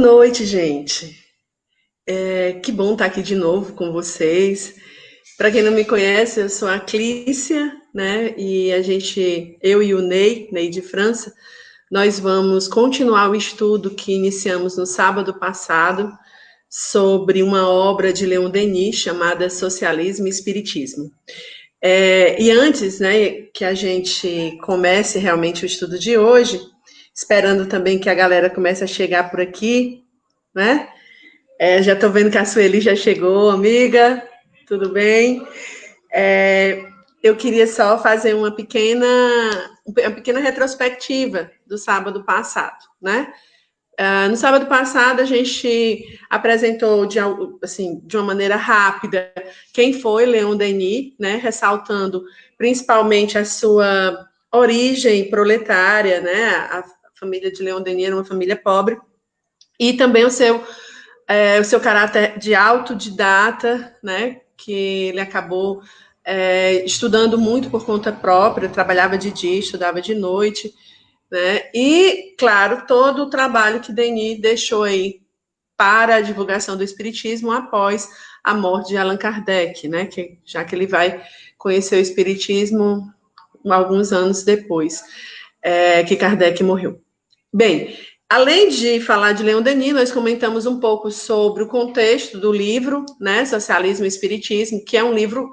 noite, gente. Que bom estar aqui de novo com vocês. Para quem não me conhece, eu sou a Clícia, né? E eu e o Ney de França, nós vamos continuar o estudo que iniciamos no sábado passado sobre uma obra de Leon Denis chamada Socialismo e Espiritismo. E antes, né, que a gente comece realmente o estudo de hoje, esperando também que a galera comece a chegar por aqui, né? Já estou vendo que a Sueli já chegou, amiga. Tudo bem? Eu queria só fazer uma pequena retrospectiva do sábado passado, né? No sábado passado, a gente apresentou de uma maneira rápida quem foi Leon Denis, né? Ressaltando principalmente a sua origem proletária, né? A família de Leon Denis era uma família pobre, e também o seu caráter de autodidata, né, que ele acabou estudando muito por conta própria, trabalhava de dia, estudava de noite, né, e, claro, todo o trabalho que Denis deixou aí para a divulgação do Espiritismo após a morte de Allan Kardec, né, já que ele vai conhecer o Espiritismo alguns anos depois que Kardec morreu. Bem, além de falar de Leon Denis, nós comentamos um pouco sobre o contexto do livro, né, Socialismo e Espiritismo, que é um livro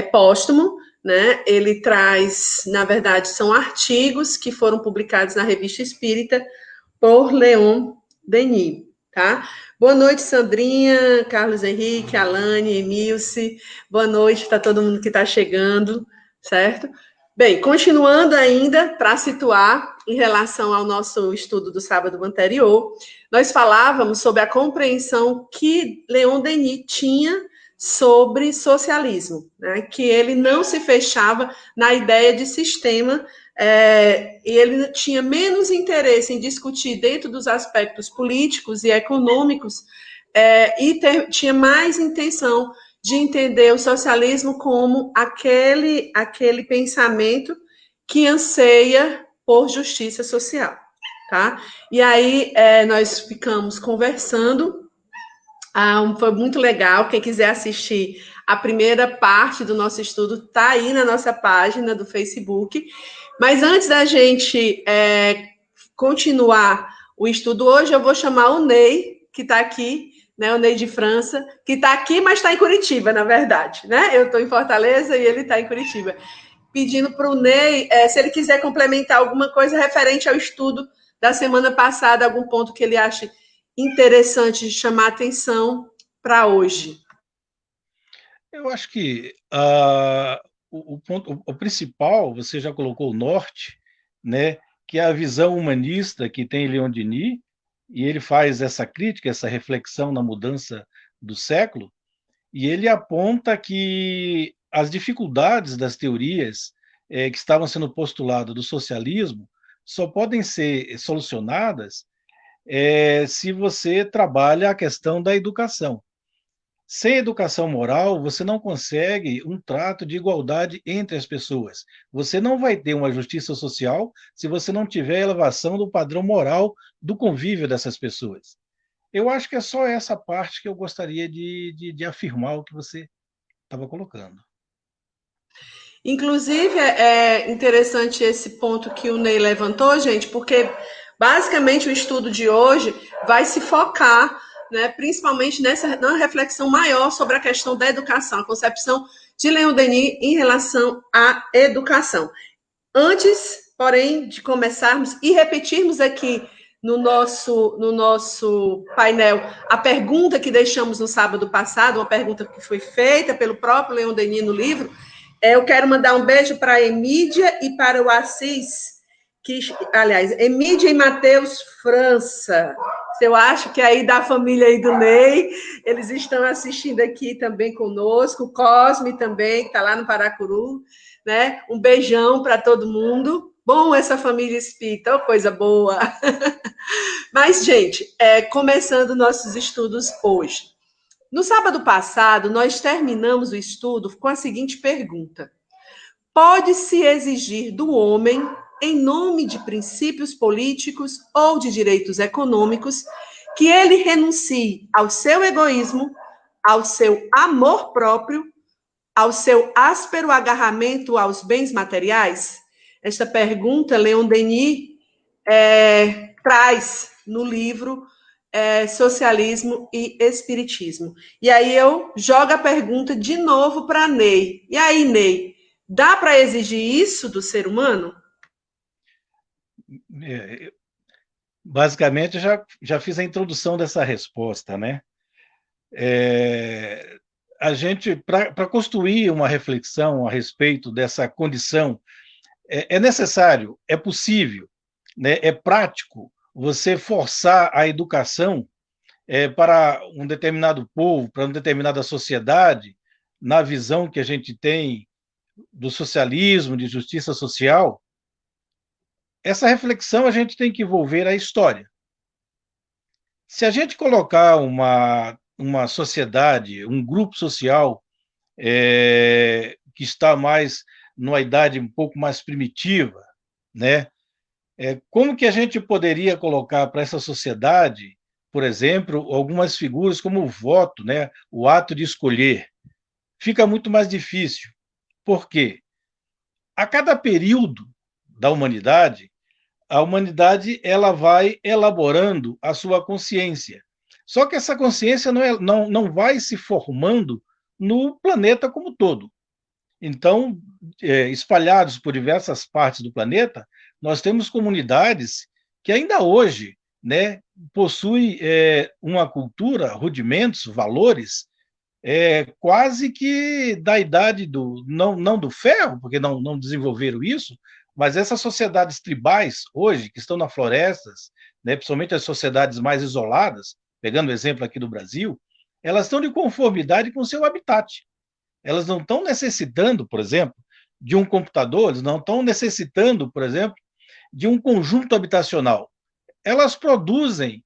póstumo, né? Ele traz, na verdade, são artigos que foram publicados na Revista Espírita por Leon Denis, tá? Boa noite, Sandrinha, Carlos Henrique, Alane, Emilce. Boa noite para todo mundo que está chegando, certo? Bem, continuando ainda, para situar em relação ao nosso estudo do sábado anterior, nós falávamos sobre a compreensão que Leon Denis tinha sobre socialismo, né? Que ele não se fechava na ideia de sistema, e ele tinha menos interesse em discutir dentro dos aspectos políticos e econômicos, tinha mais intenção de entender o socialismo como aquele pensamento que anseia por justiça social, tá? E aí nós ficamos conversando, foi muito legal. Quem quiser assistir a primeira parte do nosso estudo está aí na nossa página do Facebook. Mas antes da gente continuar o estudo hoje, eu vou chamar o Ney, que está aqui, né, o Ney de França, que está aqui, mas está em Curitiba, na verdade, né? Eu estou em Fortaleza e ele está em Curitiba. Pedindo para o Ney, se ele quiser complementar alguma coisa referente ao estudo da semana passada, algum ponto que ele ache interessante de chamar a atenção para hoje. Eu acho que o ponto, o principal, você já colocou o norte, né, que é a visão humanista que tem Leon Denis, e ele faz essa crítica, essa reflexão na mudança do século, e ele aponta que as dificuldades das teorias que estavam sendo postuladas do socialismo só podem ser solucionadas se você trabalha a questão da educação. Sem educação moral, você não consegue um trato de igualdade entre as pessoas. Você não vai ter uma justiça social se você não tiver elevação do padrão moral do convívio dessas pessoas. Eu acho que é só essa parte que eu gostaria de afirmar o que você estava colocando. Inclusive, é interessante esse ponto que o Ney levantou, gente, porque basicamente o estudo de hoje vai se focar, né, principalmente na reflexão maior sobre a questão da educação, a concepção de Leon Denis em relação à educação. Antes, porém, de começarmos e repetirmos aqui no nosso painel a pergunta que deixamos no sábado passado, uma pergunta que foi feita pelo próprio Leon Denis no livro, eu quero mandar um beijo para a Emídia e para o Assis, aliás, Emídia e Matheus França. Eu acho que aí da família aí do Ney, eles estão assistindo aqui também conosco, o Cosme também, que está lá no Paracuru, né? Um beijão para todo mundo. Bom essa família espírita, oh, coisa boa. Mas, gente, começando nossos estudos hoje. No sábado passado, nós terminamos o estudo com a seguinte pergunta: pode-se exigir do homem, em nome de princípios políticos ou de direitos econômicos, que ele renuncie ao seu egoísmo, ao seu amor próprio, ao seu áspero agarramento aos bens materiais? Esta pergunta Leon Denis traz no livro Socialismo e Espiritismo. E aí eu jogo a pergunta de novo para Ney. E aí, Ney, dá para exigir isso do ser humano? Basicamente, já fiz a introdução dessa resposta, né? A gente, para construir uma reflexão a respeito dessa condição, é necessário, é possível, né? É prático você forçar a educação para um determinado povo, para uma determinada sociedade, na visão que a gente tem do socialismo, de justiça social. Essa reflexão a gente tem que envolver a história. Se a gente colocar uma sociedade, um grupo social que está mais numa idade um pouco mais primitiva, né? Como que a gente poderia colocar para essa sociedade, por exemplo, algumas figuras como o voto, né? O ato de escolher? Fica muito mais difícil. Por quê? A cada período da humanidade, a humanidade ela vai elaborando a sua consciência. Só que essa consciência não vai se formando no planeta como todo. Então, espalhados por diversas partes do planeta, nós temos comunidades que ainda hoje, né, possuem uma cultura, rudimentos, valores, quase que da idade não do ferro, porque não desenvolveram isso, mas essas sociedades tribais, hoje, que estão nas florestas, né, principalmente as sociedades mais isoladas, pegando o exemplo aqui do Brasil, elas estão de conformidade com o seu habitat. Elas não estão necessitando, por exemplo, de um computador, eles não estão necessitando, por exemplo, de um conjunto habitacional. Elas produzem,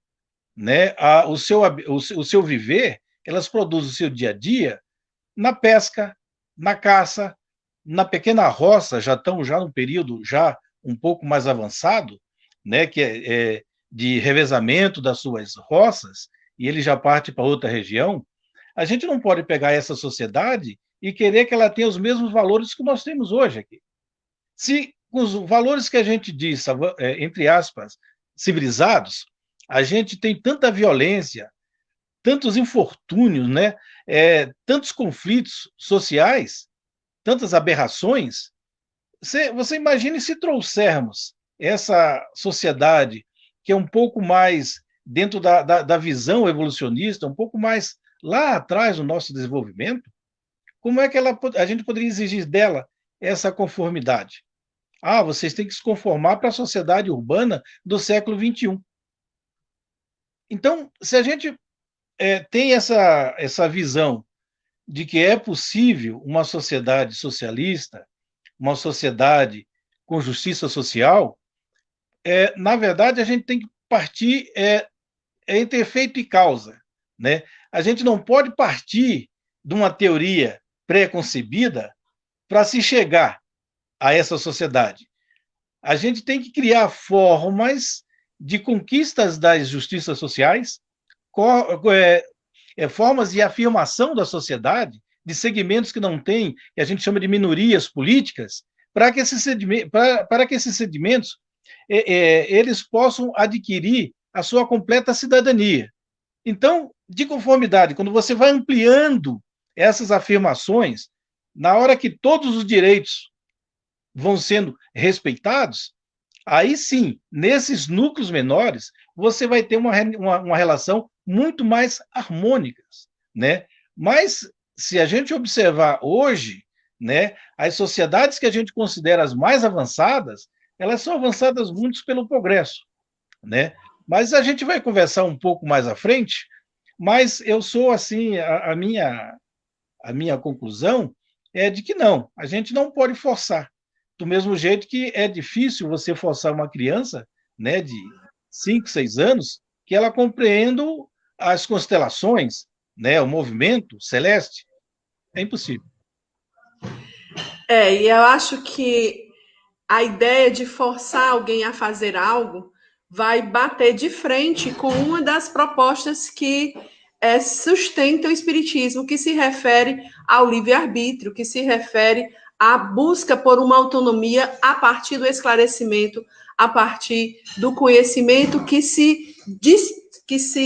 né, o seu viver, elas produzem o seu dia a dia na pesca, na caça, na pequena roça, já estão já num período já um pouco mais avançado, né, que é de revezamento das suas roças, e ele já parte para outra região. A gente não pode pegar essa sociedade e querer que ela tenha os mesmos valores que nós temos hoje aqui. Se os valores que a gente diz, entre aspas, civilizados, a gente tem tanta violência, tantos infortúnios, né? Tantos conflitos sociais, tantas aberrações. Você imagine se trouxermos essa sociedade que é um pouco mais dentro da visão evolucionista, um pouco mais lá atrás do nosso desenvolvimento, como é que a gente poderia exigir dela essa conformidade? Ah, vocês têm que se conformar para a sociedade urbana do século XXI. Então, se a gente tem essa visão de que é possível uma sociedade socialista, uma sociedade com justiça social, na verdade, a gente tem que partir entre efeito e causa. Né? A gente não pode partir de uma teoria pré-concebida para se chegar a essa sociedade. A gente tem que criar formas de conquistas das justiças sociais, formas de afirmação da sociedade, de segmentos que não têm, que a gente chama de minorias políticas, para que esses segmentos eles possam adquirir a sua completa cidadania. Então, de conformidade, quando você vai ampliando essas afirmações, na hora que todos os direitos vão sendo respeitados, aí sim, nesses núcleos menores, você vai ter uma relação muito mais harmônica, né? Mas, se a gente observar hoje, né, as sociedades que a gente considera as mais avançadas, elas são avançadas muito pelo progresso, né? Mas a gente vai conversar um pouco mais à frente, mas eu sou assim, a minha conclusão é de que não, a gente não pode forçar. Do mesmo jeito que é difícil você forçar uma criança, né, de 5, 6 anos, que ela compreenda as constelações, né, o movimento celeste. É impossível. E eu acho que a ideia de forçar alguém a fazer algo vai bater de frente com uma das propostas que sustenta o Espiritismo, que se refere ao livre-arbítrio, que se refere à busca por uma autonomia a partir do esclarecimento, a partir do conhecimento que se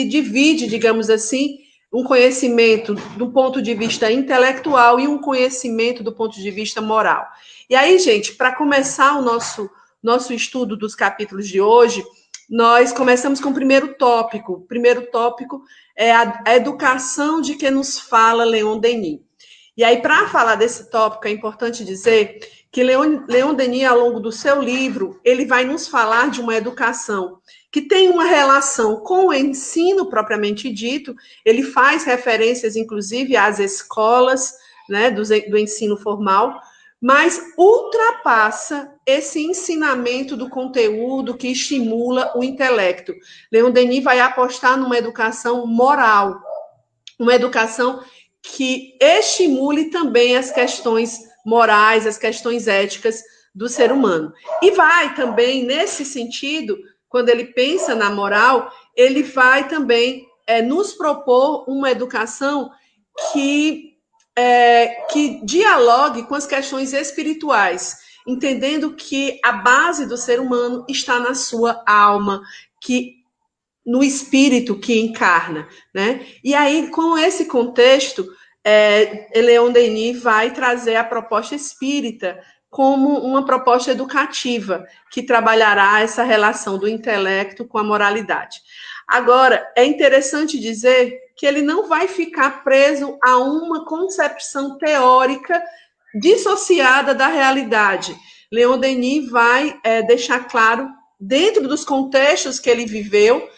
divide, digamos assim, um conhecimento do ponto de vista intelectual e um conhecimento do ponto de vista moral. E aí, gente, para começar o nosso estudo dos capítulos de hoje, nós começamos com o primeiro tópico. O primeiro tópico é a educação de que nos fala Leon Denis. E aí, para falar desse tópico, é importante dizer que Leon Denis, ao longo do seu livro, ele vai nos falar de uma educação que tem uma relação com o ensino propriamente dito. Ele faz referências, inclusive, às escolas, né, do ensino formal, mas ultrapassa esse ensinamento do conteúdo que estimula o intelecto. Leon Denis vai apostar numa educação moral, uma educação que estimule também as questões morais, as questões éticas do ser humano. E vai também, nesse sentido, quando ele pensa na moral, ele vai também nos propor uma educação que dialogue com as questões espirituais, entendendo que a base do ser humano está na sua alma, que no espírito que encarna, né? E aí, com esse contexto, Leon Denis vai trazer a proposta espírita como uma proposta educativa, que trabalhará essa relação do intelecto com a moralidade. Agora, é interessante dizer que ele não vai ficar preso a uma concepção teórica dissociada da realidade. Leon Denis vai deixar claro, dentro dos contextos que ele viveu,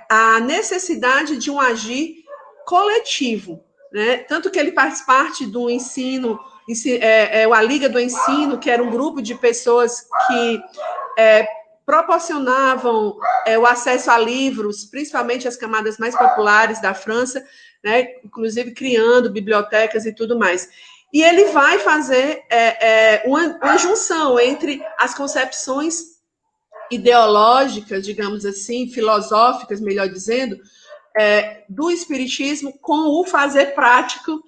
a necessidade de um agir coletivo, né? Tanto que ele faz parte do ensino, a Liga do Ensino, que era um grupo de pessoas que proporcionavam o acesso a livros, principalmente as camadas mais populares da França, né? Inclusive criando bibliotecas e tudo mais. E ele vai fazer uma junção entre as concepções ideológicas, digamos assim, filosóficas, melhor dizendo, do espiritismo com o fazer prático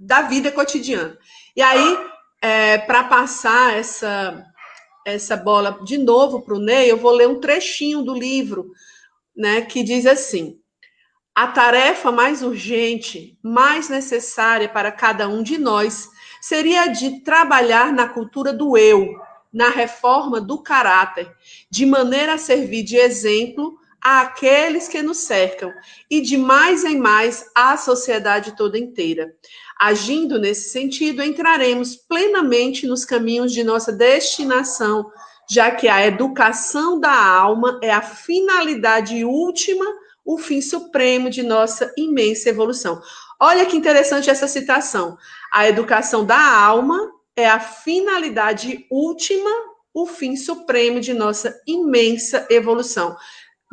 da vida cotidiana. E aí, para passar essa bola de novo para o Ney, eu vou ler um trechinho do livro, né, que diz assim: a tarefa mais urgente, mais necessária para cada um de nós, seria a de trabalhar na cultura do eu, na reforma do caráter, de maneira a servir de exemplo àqueles que nos cercam e de mais em mais à sociedade toda inteira. Agindo nesse sentido, entraremos plenamente nos caminhos de nossa destinação, já que a educação da alma é a finalidade última, o fim supremo de nossa imensa evolução. Olha que interessante essa citação. A educação da alma é a finalidade última, o fim supremo de nossa imensa evolução.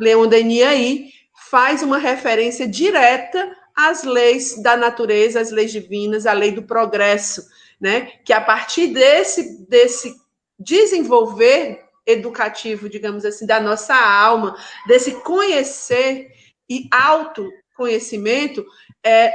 Leon Denis aí faz uma referência direta às leis da natureza, às leis divinas, à lei do progresso, né? Que a partir desse desenvolver educativo, digamos assim, da nossa alma, desse conhecer e autoconhecimento,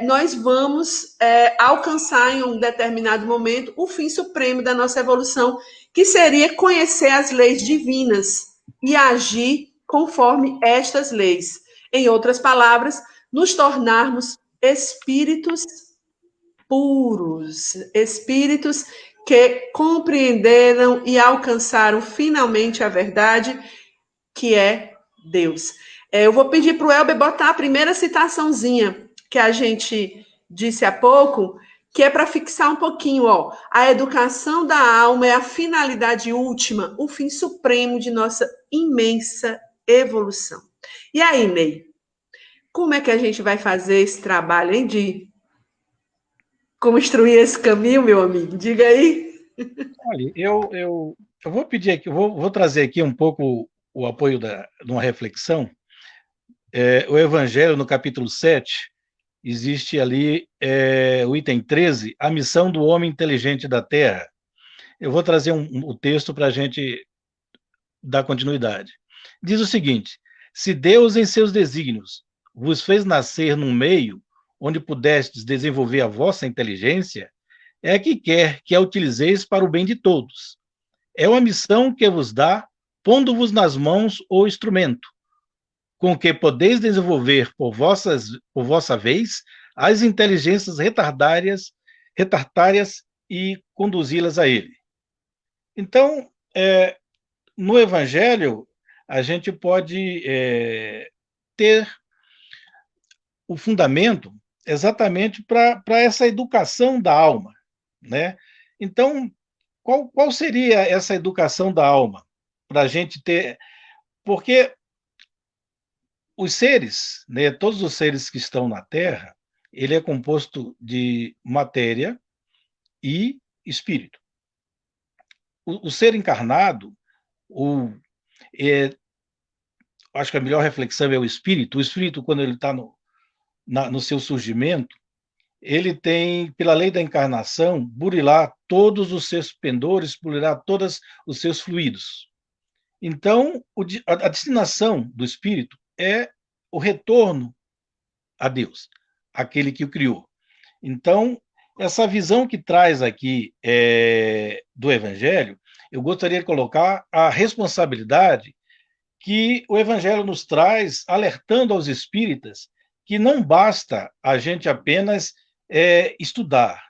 nós vamos alcançar em um determinado momento o fim supremo da nossa evolução, que seria conhecer as leis divinas e agir conforme estas leis. Em outras palavras, nos tornarmos espíritos puros, espíritos que compreenderam e alcançaram finalmente a verdade, que é Deus. Eu vou pedir para o Elber botar a primeira citaçãozinha que a gente disse há pouco, que é para fixar um pouquinho, ó. A educação da alma é a finalidade última, o fim supremo de nossa imensa evolução. E aí, Ney, como é que a gente vai fazer esse trabalho, hein, de construir esse caminho, meu amigo? Diga aí. Olha, eu vou pedir aqui, vou trazer aqui um pouco o apoio de uma reflexão. O Evangelho, no capítulo 7, existe ali o item 13, a missão do homem inteligente da Terra. Eu vou trazer o texto para a gente dar continuidade. Diz o seguinte: se Deus, em seus desígnios, vos fez nascer num meio onde pudestes desenvolver a vossa inteligência, é que quer que a utilizeis para o bem de todos. É uma missão que vos dá, pondo-vos nas mãos o instrumento, com que podeis desenvolver por vossa vez as inteligências retardárias e conduzi-las a ele. Então, no Evangelho, a gente pode ter o fundamento exatamente para essa educação da alma, né? Então, qual seria essa educação da alma? Para a gente ter. Porque os seres, né, todos os seres que estão na Terra, ele é composto de matéria e espírito. O ser encarnado, acho que a melhor reflexão é o espírito. O espírito, quando ele está no seu surgimento, ele tem, pela lei da encarnação, burilar todos os seus pendores, burilar todos os seus fluidos. Então, a destinação do espírito é o retorno a Deus, aquele que o criou. Então, essa visão que traz aqui do Evangelho, eu gostaria de colocar a responsabilidade que o Evangelho nos traz, alertando aos espíritas que não basta a gente apenas estudar,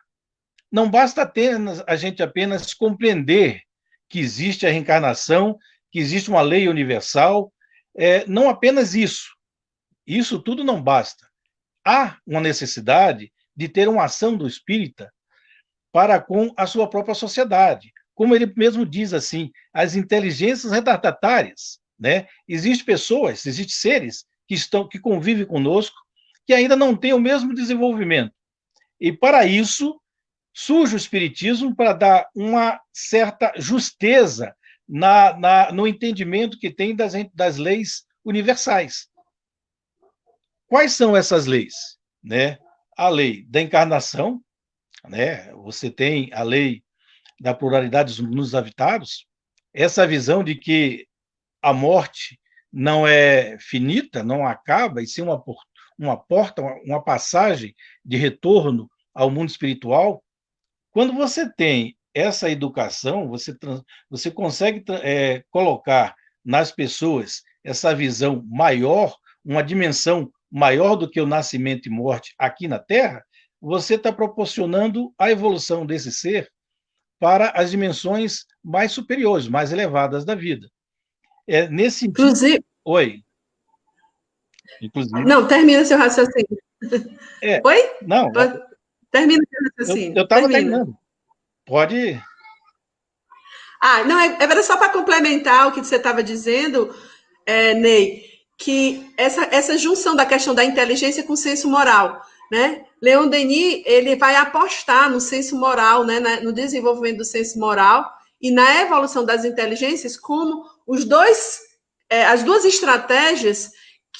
não basta apenas a gente apenas compreender que existe a reencarnação, que existe uma lei universal, não apenas isso tudo não basta. Há uma necessidade de ter uma ação do espírita para com a sua própria sociedade. Como ele mesmo diz assim, as inteligências retardatárias, né? Existem pessoas, existem seres que convivem conosco, que ainda não têm o mesmo desenvolvimento. E para isso surge o espiritismo para dar uma certa justeza no entendimento que tem das leis universais. Quais são essas leis? Né? A lei da encarnação, né? Você tem a lei da pluralidade nos habitados, essa visão de que a morte não é finita, não acaba, e sim uma porta, uma passagem de retorno ao mundo espiritual. Quando você tem essa educação, você consegue colocar nas pessoas essa visão maior, uma dimensão maior do que o nascimento e morte aqui na Terra, você está proporcionando a evolução desse ser para as dimensões mais superiores, mais elevadas da vida. Nesse sentido. Inclusive. Oi. Inclusive. Não, termina seu raciocínio. Oi? Não. Termina seu raciocínio. Eu estava terminando. Pode. Não, era só para complementar o que você estava dizendo, Ney, que essa junção da questão da inteligência com o senso moral, né? Leon Denis, ele vai apostar no senso moral, né, no desenvolvimento do senso moral e na evolução das inteligências como as duas estratégias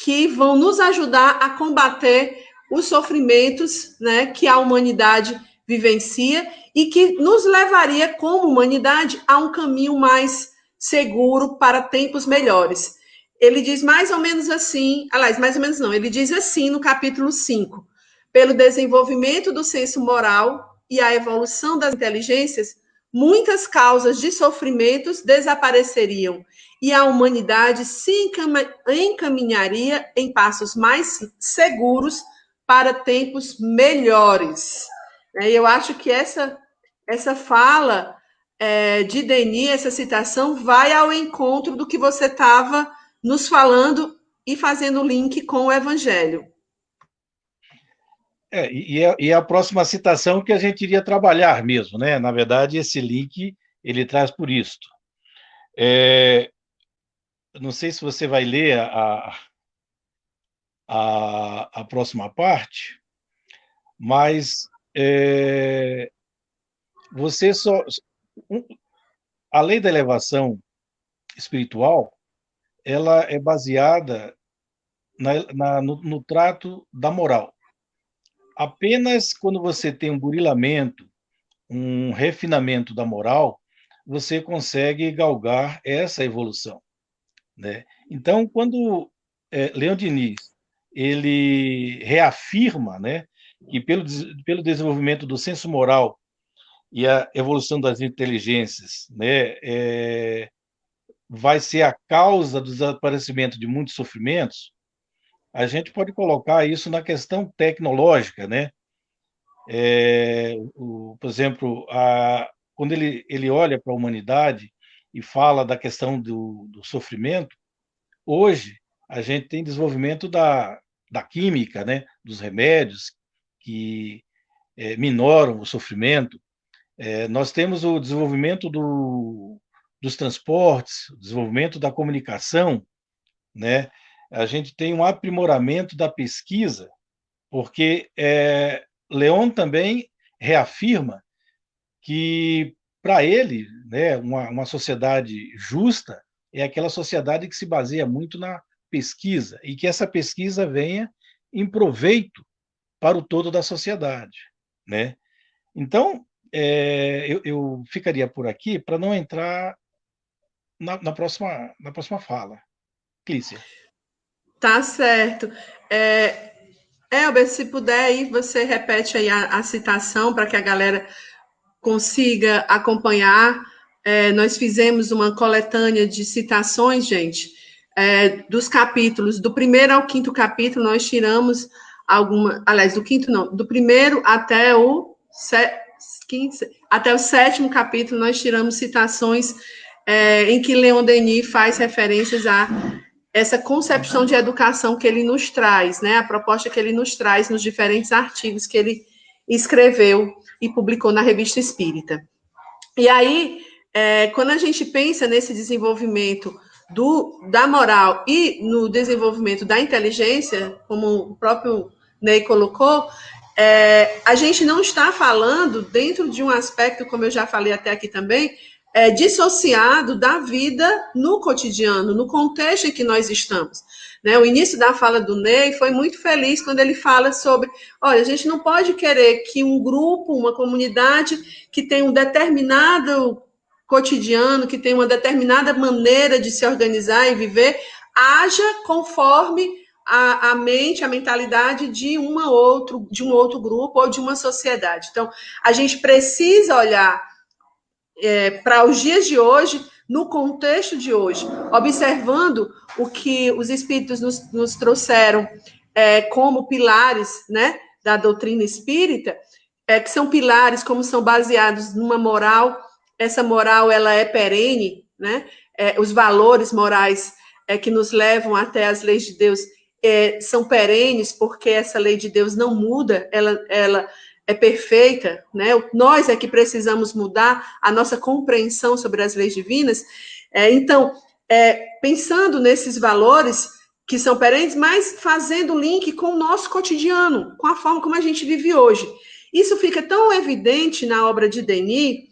que vão nos ajudar a combater os sofrimentos, né, que a humanidade vivencia e que nos levaria, como humanidade, a um caminho mais seguro para tempos melhores. Ele diz mais ou menos assim, aliás, mais ou menos não, ele diz assim no capítulo 5, pelo desenvolvimento do senso moral e a evolução das inteligências, muitas causas de sofrimentos desapareceriam e a humanidade se encaminharia em passos mais seguros para tempos melhores. E eu acho que essa fala de Denis, essa citação, vai ao encontro do que você estava nos falando e fazendo link com o Evangelho. E a próxima citação que a gente iria trabalhar mesmo, né? Na verdade, esse link ele traz por isto. Não sei se você vai ler a próxima parte, mas você só. A lei da elevação espiritual, ela é baseada no trato da moral. Apenas quando você tem um burilamento, um refinamento da moral, você consegue galgar essa evolução, né? Então, quando Leon Denis ele reafirma, né, que pelo desenvolvimento do senso moral e a evolução das inteligências, né, vai ser a causa do desaparecimento de muitos sofrimentos, a gente pode colocar isso na questão tecnológica, né? Por exemplo, quando ele olha para a humanidade e fala da questão do sofrimento, hoje a gente tem desenvolvimento da química, né? Dos remédios que minoram o sofrimento. Nós temos o desenvolvimento dos transportes, o desenvolvimento da comunicação, né? A gente tem um aprimoramento da pesquisa, porque Leon também reafirma que, para ele, né, uma sociedade justa é aquela sociedade que se baseia muito na pesquisa e que essa pesquisa venha em proveito para o todo da sociedade, né? Então, eu ficaria por aqui para não entrar na próxima fala. Clícia. Tá certo. Elber, se puder aí, você repete aí a citação para que a galera consiga acompanhar. Nós fizemos uma coletânea de citações, gente, dos capítulos, do primeiro ao quinto capítulo, nós tiramos aliás, do quinto não, do primeiro até até o sétimo capítulo, nós tiramos citações em que Leon Denis faz referências a essa concepção de educação que ele nos traz, né? A proposta que ele nos traz nos diferentes artigos que ele escreveu e publicou na Revista Espírita. E aí, quando a gente pensa nesse desenvolvimento da moral e no desenvolvimento da inteligência, como o próprio Ney colocou, a gente não está falando dentro de um aspecto, como eu já falei até aqui também, dissociado da vida no cotidiano, no contexto em que nós estamos. Né? O início da fala do Ney foi muito feliz quando ele fala sobre, olha, a gente não pode querer que um grupo, uma comunidade que tem um determinado cotidiano, que tem uma determinada maneira de se organizar e viver, haja conforme a mente, a mentalidade de um outro grupo ou de uma sociedade. Então, a gente precisa olhar para os dias de hoje, no contexto de hoje, observando o que os espíritos nos trouxeram como pilares, né, da doutrina espírita, que são pilares, como são baseados numa moral, essa moral ela é perene, né, os valores morais que nos levam até as leis de Deus são perenes, porque essa lei de Deus não muda, ela é perfeita, né? Nós é que precisamos mudar a nossa compreensão sobre as leis divinas. Então, pensando nesses valores que são perenes, mas fazendo link com o nosso cotidiano, com a forma como a gente vive hoje. Isso fica tão evidente na obra de Denis,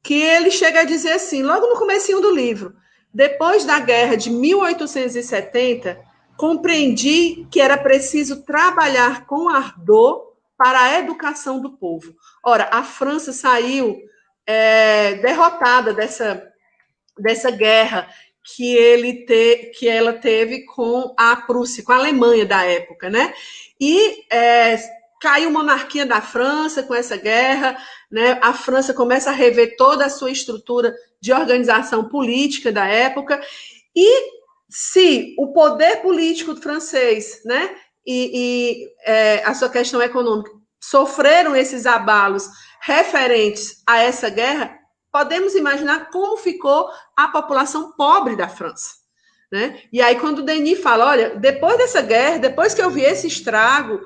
que ele chega a dizer assim, logo no comecinho do livro, depois da guerra de 1870, compreendi que era preciso trabalhar com ardor para a educação do povo. Ora, a França saiu derrotada dessa guerra que ela teve com a Prússia, com a Alemanha da época, né? E caiu a monarquia da França com essa guerra, né? A França começa a rever toda a sua estrutura de organização política da época, e se o poder político francês, né, e a sua questão econômica sofreram esses abalos referentes a essa guerra, podemos imaginar como ficou a população pobre da França. Né? E aí, quando o Denis fala, olha, depois dessa guerra, depois que eu vi esse estrago,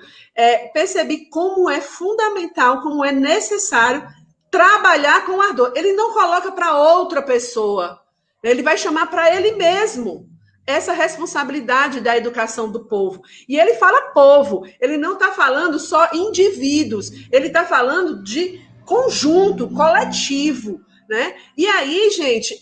percebi como é fundamental, como é necessário trabalhar com ardor. Ele não coloca para outra pessoa, ele vai chamar para ele mesmo essa responsabilidade da educação do povo. E ele fala povo, ele não está falando só indivíduos, ele está falando de conjunto, coletivo. Né? E aí, gente,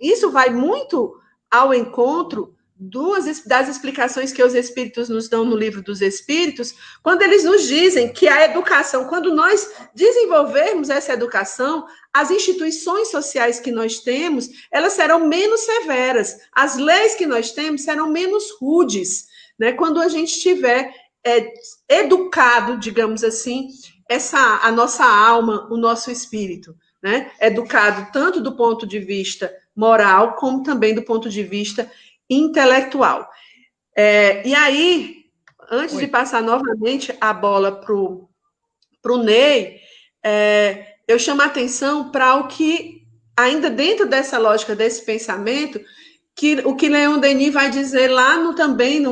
isso vai muito ao encontro das explicações que os Espíritos nos dão no Livro dos Espíritos, quando eles nos dizem que a educação, quando nós desenvolvermos essa educação, as instituições sociais que nós temos, elas serão menos severas, as leis que nós temos serão menos rudes, né? Quando a gente tiver educado, digamos assim, a nossa alma, o nosso espírito, né? Educado tanto do ponto de vista moral, como também do ponto de vista intelectual. E aí, antes de passar novamente a bola para o Ney, eu chamo a atenção para o que, ainda dentro dessa lógica, desse pensamento, o que Leon Denis vai dizer lá também,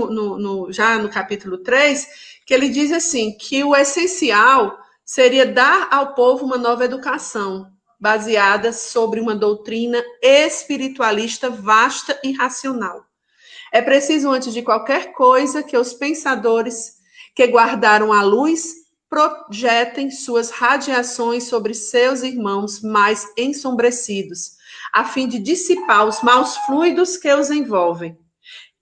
já no capítulo 3, que ele diz assim, que o essencial seria dar ao povo uma nova educação, baseada sobre uma doutrina espiritualista vasta e racional. É preciso, antes de qualquer coisa, que os pensadores que guardaram a luz projetem suas radiações sobre seus irmãos mais ensombrecidos, a fim de dissipar os maus fluidos que os envolvem.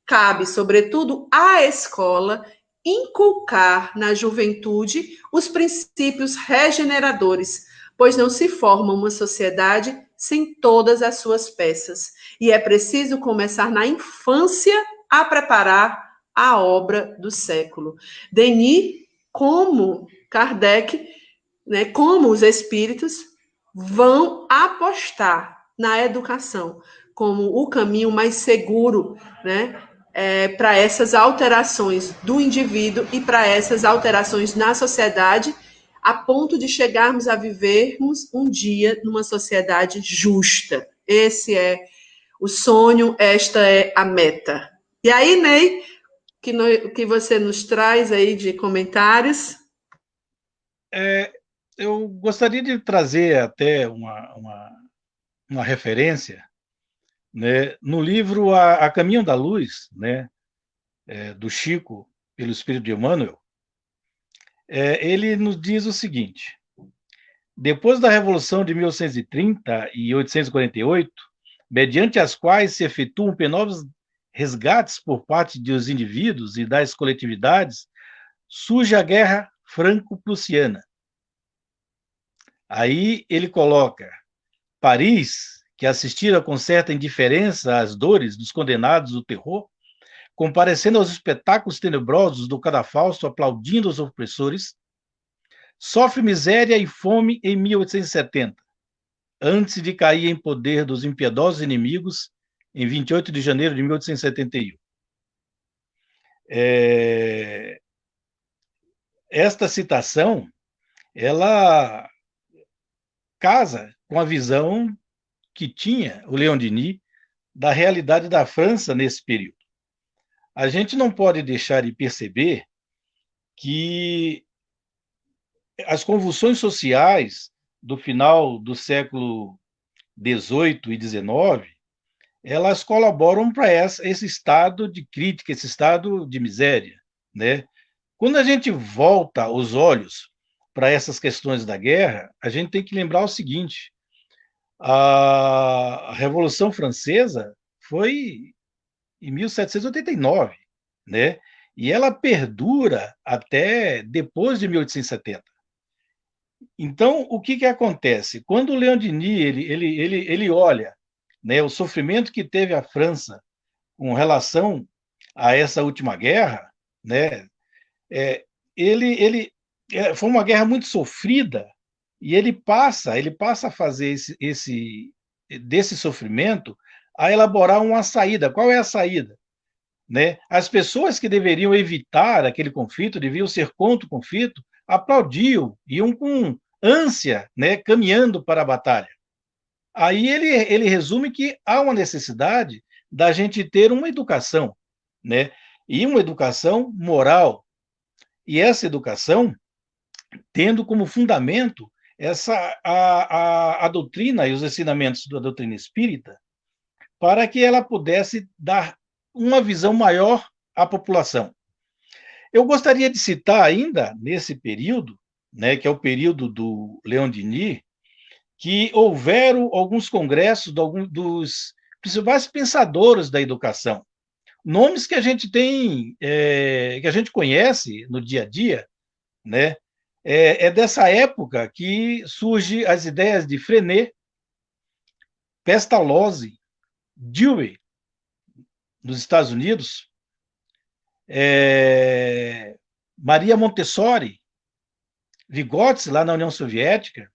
Cabe, sobretudo, à escola inculcar na juventude os princípios regeneradores, pois não se forma uma sociedade sem todas as suas peças. E é preciso começar na infância a preparar a obra do século. Denis, como Kardec, né, como os espíritos, vão apostar na educação como o caminho mais seguro, né, para essas alterações do indivíduo e para essas alterações na sociedade, a ponto de chegarmos a vivermos um dia numa sociedade justa. Esse é o sonho, esta é a meta. E aí, Ney, que você nos traz aí de comentários? Eu gostaria de trazer até uma referência, né, no livro A Caminho da Luz, né, do Chico, pelo Espírito de Emmanuel. Ele nos diz o seguinte: depois da Revolução de 1830 e 1848, mediante as quais se efetuam penosos resgates por parte dos indivíduos e das coletividades, surge a Guerra Franco-Prussiana. Aí ele coloca Paris, que assistira com certa indiferença às dores dos condenados do terror, comparecendo aos espetáculos tenebrosos do cadafalso, aplaudindo os opressores, sofre miséria e fome em 1870, antes de cair em poder dos impiedosos inimigos em 28 de janeiro de 1871. Esta citação, ela casa com a visão que tinha o Leon Denis da realidade da França nesse período. A gente não pode deixar de perceber que as convulsões sociais do final do século XVIII e XIX, elas colaboram para esse estado de crítica, esse estado de miséria, né? Quando a gente volta os olhos para essas questões da guerra, a gente tem que lembrar o seguinte: a Revolução Francesa foi em 1789, né? E ela perdura até depois de 1870. Então, o que acontece? Quando o Leon Denis ele olha, né, o sofrimento que teve a França com relação a essa última guerra, né, foi uma guerra muito sofrida, e ele passa a fazer desse sofrimento a elaborar uma saída. Qual é a saída? Né? As pessoas que deveriam evitar aquele conflito, deveriam ser contra o conflito, aplaudiam, iam com ânsia, né, caminhando para a batalha. Aí ele resume que há uma necessidade da gente ter uma educação, né, e uma educação moral. E essa educação tendo como fundamento a doutrina e os ensinamentos da doutrina espírita, para que ela pudesse dar uma visão maior à população. Eu gostaria de citar ainda, nesse período, né, que é o período do Leon Denis, que houveram alguns congressos dos principais pensadores da educação. nomes que a gente tem, que a gente conhece no dia a dia, né? É dessa época que surgem as ideias de Frenet, Pestalozzi, Dewey, nos Estados Unidos, Maria Montessori, Vygotsky, lá na União Soviética,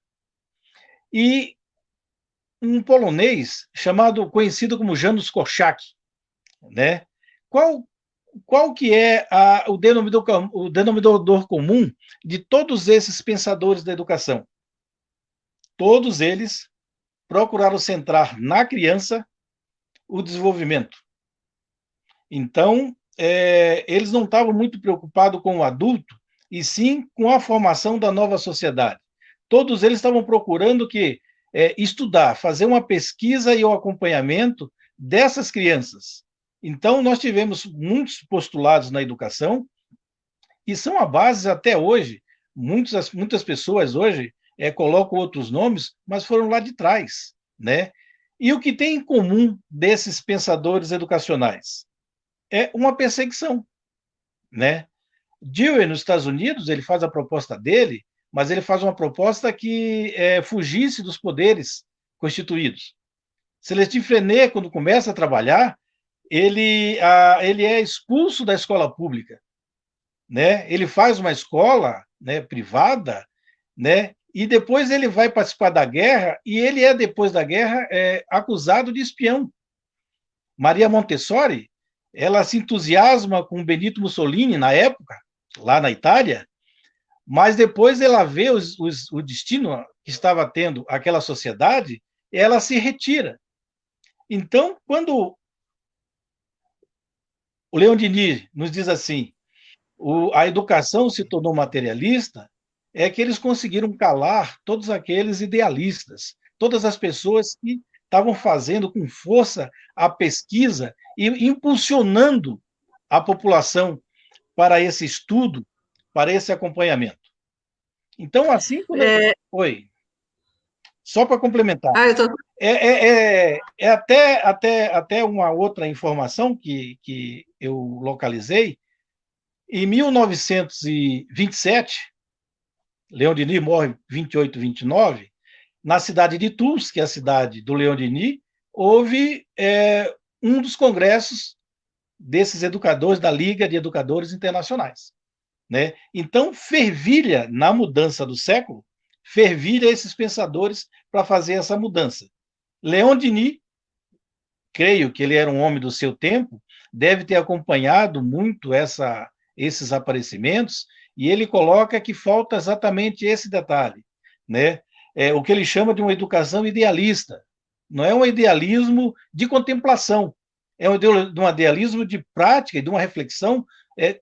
e um polonês conhecido como Janusz Korczak, né? Qual que é o denominador comum de todos esses pensadores da educação? Todos eles procuraram centrar na criança o desenvolvimento. Então, eles não estavam muito preocupados com o adulto, e sim com a formação da nova sociedade. Todos eles estavam procurando estudar, fazer uma pesquisa e o acompanhamento dessas crianças. Então, nós tivemos muitos postulados na educação, e são a base até hoje. Muitas pessoas hoje colocam outros nomes, mas foram lá de trás, né? E o que tem em comum desses pensadores educacionais? É uma perseguição, né? Dewey, nos Estados Unidos, ele faz a proposta dele, mas ele faz uma proposta que fugisse dos poderes constituídos. Celestin Freinet, quando começa a trabalhar, ele é expulso da escola pública, né? Ele faz uma escola, né, privada, né? E depois ele vai participar da guerra, e ele depois da guerra, acusado de espião. Maria Montessori, ela se entusiasma com Benito Mussolini, na época, lá na Itália, mas depois ela vê o destino que estava tendo aquela sociedade, ela se retira. Então, quando o Leon Denis nos diz assim, a educação se tornou materialista, é que eles conseguiram calar todos aqueles idealistas, todas as pessoas que estavam fazendo com força a pesquisa e impulsionando a população para esse estudo, para esse acompanhamento. Então, assim como... Oi. Só para complementar. Até uma outra informação que eu localizei. Em 1927, Leon Denis morre em 28, 29, na cidade de Tours, que é a cidade do Leon Denis, houve um dos congressos desses educadores da Liga de Educadores Internacionais, né? Então, fervilha na mudança do século, fervilha esses pensadores para fazer essa mudança. Leon Denis, creio que ele era um homem do seu tempo, deve ter acompanhado muito esses aparecimentos, e ele coloca que falta exatamente esse detalhe, né? O que ele chama de uma educação idealista. Não é um idealismo de contemplação, é um idealismo de prática e de uma reflexão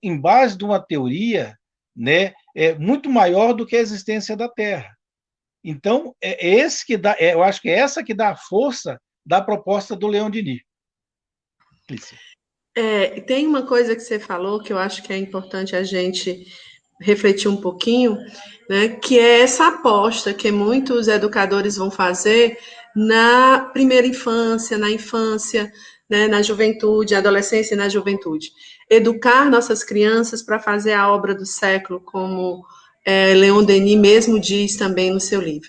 em base de uma teoria, né, muito maior do que a existência da Terra. Então, eu acho que é essa que dá a força da proposta do Leon Denis. Tem uma coisa que você falou que eu acho que é importante a gente refletir um pouquinho, né, que é essa aposta que muitos educadores vão fazer na primeira infância, na infância, né, na juventude, adolescência e na juventude. Educar nossas crianças para fazer a obra do século, como Leon Denis mesmo diz também no seu livro.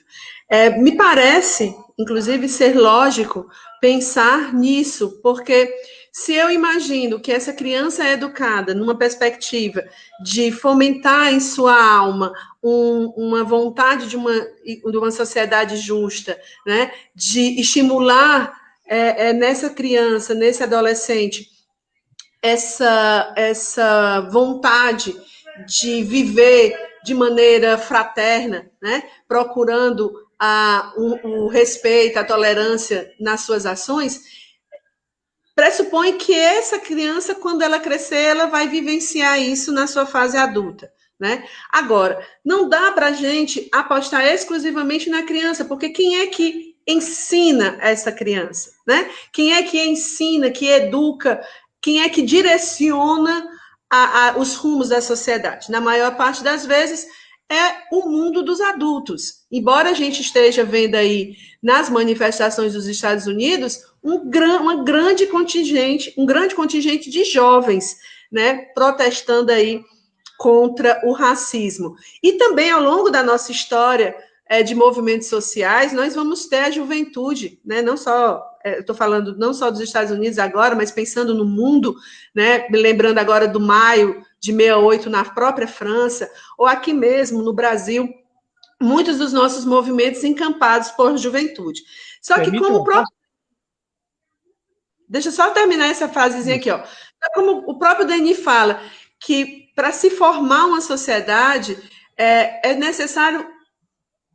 Me parece, inclusive, ser lógico pensar nisso, porque se eu imagino que essa criança é educada numa perspectiva de fomentar em sua alma uma vontade de uma sociedade justa, né, de estimular nessa criança, nesse adolescente, essa vontade de viver de maneira fraterna, né, procurando o respeito, a tolerância nas suas ações, pressupõe que essa criança, quando ela crescer, ela vai vivenciar isso na sua fase adulta, né? Agora, não dá para a gente apostar exclusivamente na criança, porque quem é que ensina essa criança, né? Quem é que ensina, que educa, quem é que direciona os rumos da sociedade? Na maior parte das vezes, é o mundo dos adultos. Embora a gente esteja vendo aí nas manifestações dos Estados Unidos um grande contingente de jovens, né, protestando aí contra o racismo. E também ao longo da nossa história de movimentos sociais, nós vamos ter a juventude, né, não só estou falando não só dos Estados Unidos agora, mas pensando no mundo, né, me lembrando agora do maio de 68 na própria França, ou aqui mesmo no Brasil, muitos dos nossos movimentos encampados por juventude. Só que como o próprio... Deixa eu só terminar essa frasezinha aqui, ó. Como o próprio Denis fala, que para se formar uma sociedade é necessário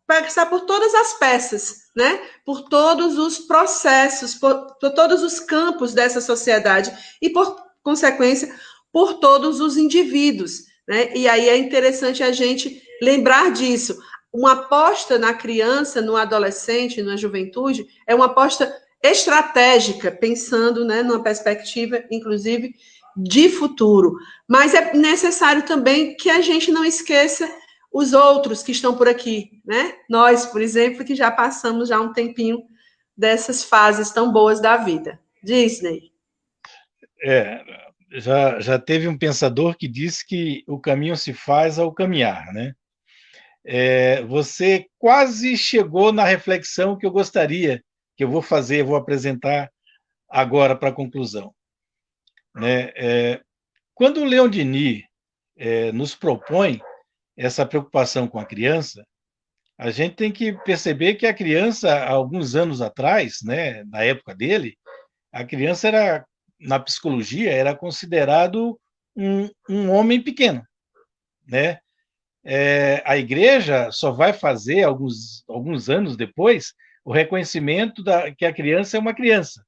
passar por todas as peças, né? Por todos os processos, por todos os campos dessa sociedade e, por consequência, por todos os indivíduos, né? E aí é interessante a gente lembrar disso. Uma aposta na criança, no adolescente, na juventude, é uma aposta estratégica, pensando, né, numa perspectiva, inclusive, de futuro. Mas é necessário também que a gente não esqueça os outros que estão por aqui, né? Nós, por exemplo, que já passamos já um tempinho dessas fases tão boas da vida. Disney. Já teve um pensador que disse que o caminho se faz ao caminhar, né? Você quase chegou na reflexão que eu gostaria, que eu vou apresentar agora para a conclusão. Né? Quando o Leon Denis nos propõe essa preocupação com a criança, a gente tem que perceber que a criança, há alguns anos atrás, né, na época dele, a criança era, na psicologia, era considerado um homem pequeno, né? A igreja só vai fazer, alguns anos depois, o reconhecimento que a criança é uma criança,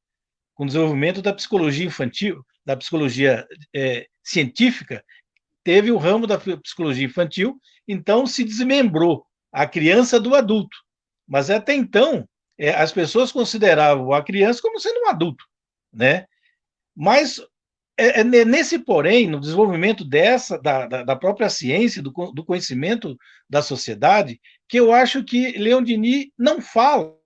com o desenvolvimento da psicologia infantil, da psicologia científica, teve o ramo da psicologia infantil, então se desmembrou a criança do adulto. Mas até então, as pessoas consideravam a criança como sendo um adulto, né? Mas nesse porém, no desenvolvimento da própria ciência, do conhecimento da sociedade, que eu acho que Leon Denis não fala,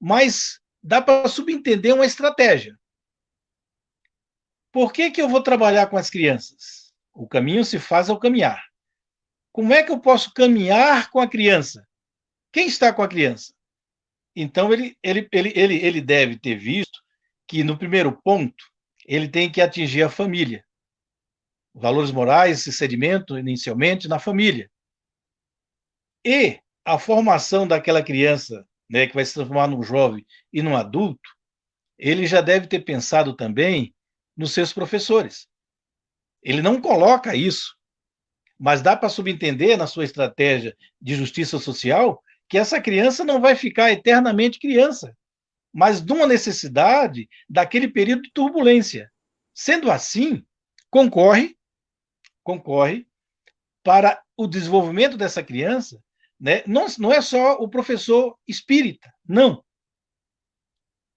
mas dá para subentender uma estratégia. Por que eu vou trabalhar com as crianças? O caminho se faz ao caminhar. Como é que eu posso caminhar com a criança? Quem está com a criança? Então, ele deve ter visto que, no primeiro ponto, ele tem que atingir a família. Valores morais se sedimentam inicialmente na família. E a formação daquela criança, né, que vai se transformar num jovem e num adulto, ele já deve ter pensado também nos seus professores. Ele não coloca isso, mas dá para subentender na sua estratégia de justiça social que essa criança não vai ficar eternamente criança, mas de uma necessidade daquele período de turbulência. Sendo assim, concorre para o desenvolvimento dessa criança, né? Não é só o professor espírita, não.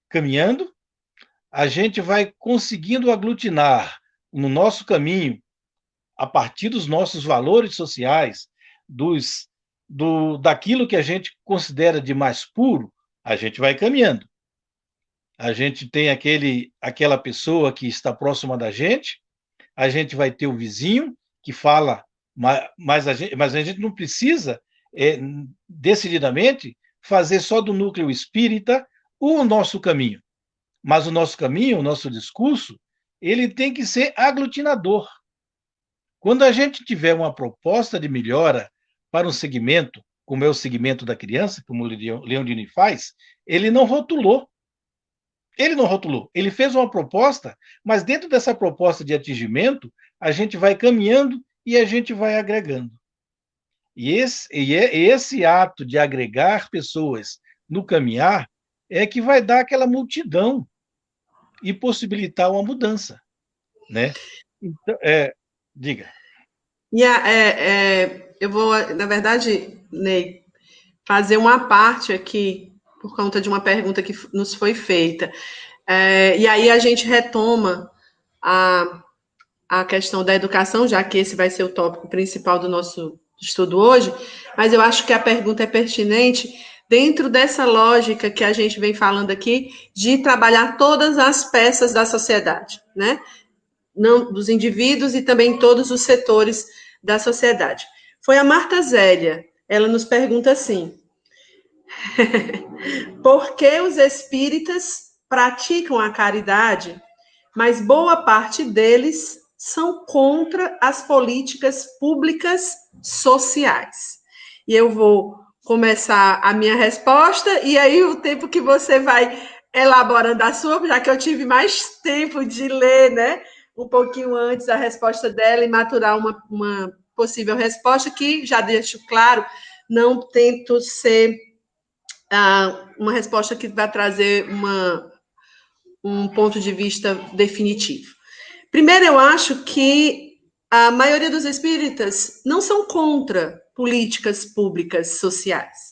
Caminhando, a gente vai conseguindo aglutinar no nosso caminho, a partir dos nossos valores sociais, daquilo que a gente considera de mais puro, a gente vai caminhando. A gente tem aquela pessoa que está próxima da gente, a gente vai ter o vizinho que fala, mas a gente não precisa, decididamente, fazer só do núcleo espírita o nosso caminho. Mas o nosso caminho, o nosso discurso, ele tem que ser aglutinador. Quando a gente tiver uma proposta de melhora para um segmento, como é o segmento da criança, como o Leon Denis faz, ele não rotulou. Ele fez uma proposta, mas dentro dessa proposta de atingimento, a gente vai caminhando e a gente vai agregando. E esse ato de agregar pessoas no caminhar é que vai dar aquela multidão e possibilitar uma mudança, né? Então, diga. Eu vou, na verdade, Ney, fazer uma parte aqui por conta de uma pergunta que nos foi feita. E aí a gente retoma a questão da educação, já que esse vai ser o tópico principal do nosso estudo hoje, mas eu acho que a pergunta é pertinente dentro dessa lógica que a gente vem falando aqui de trabalhar todas as peças da sociedade, né? Não, dos indivíduos e também todos os setores da sociedade. Foi a Marta Zélia, ela nos pergunta assim: por que os espíritas praticam a caridade, mas boa parte deles são contra as políticas públicas sociais? E eu vou começar a minha resposta, e aí o tempo que você vai elaborando a sua, já que eu tive mais tempo de ler, né, um pouquinho antes a resposta dela e maturar uma possível resposta, que já deixo claro, não tento ser uma resposta que vai trazer um ponto de vista definitivo. Primeiro, eu acho que a maioria dos espíritas não são contra políticas públicas sociais.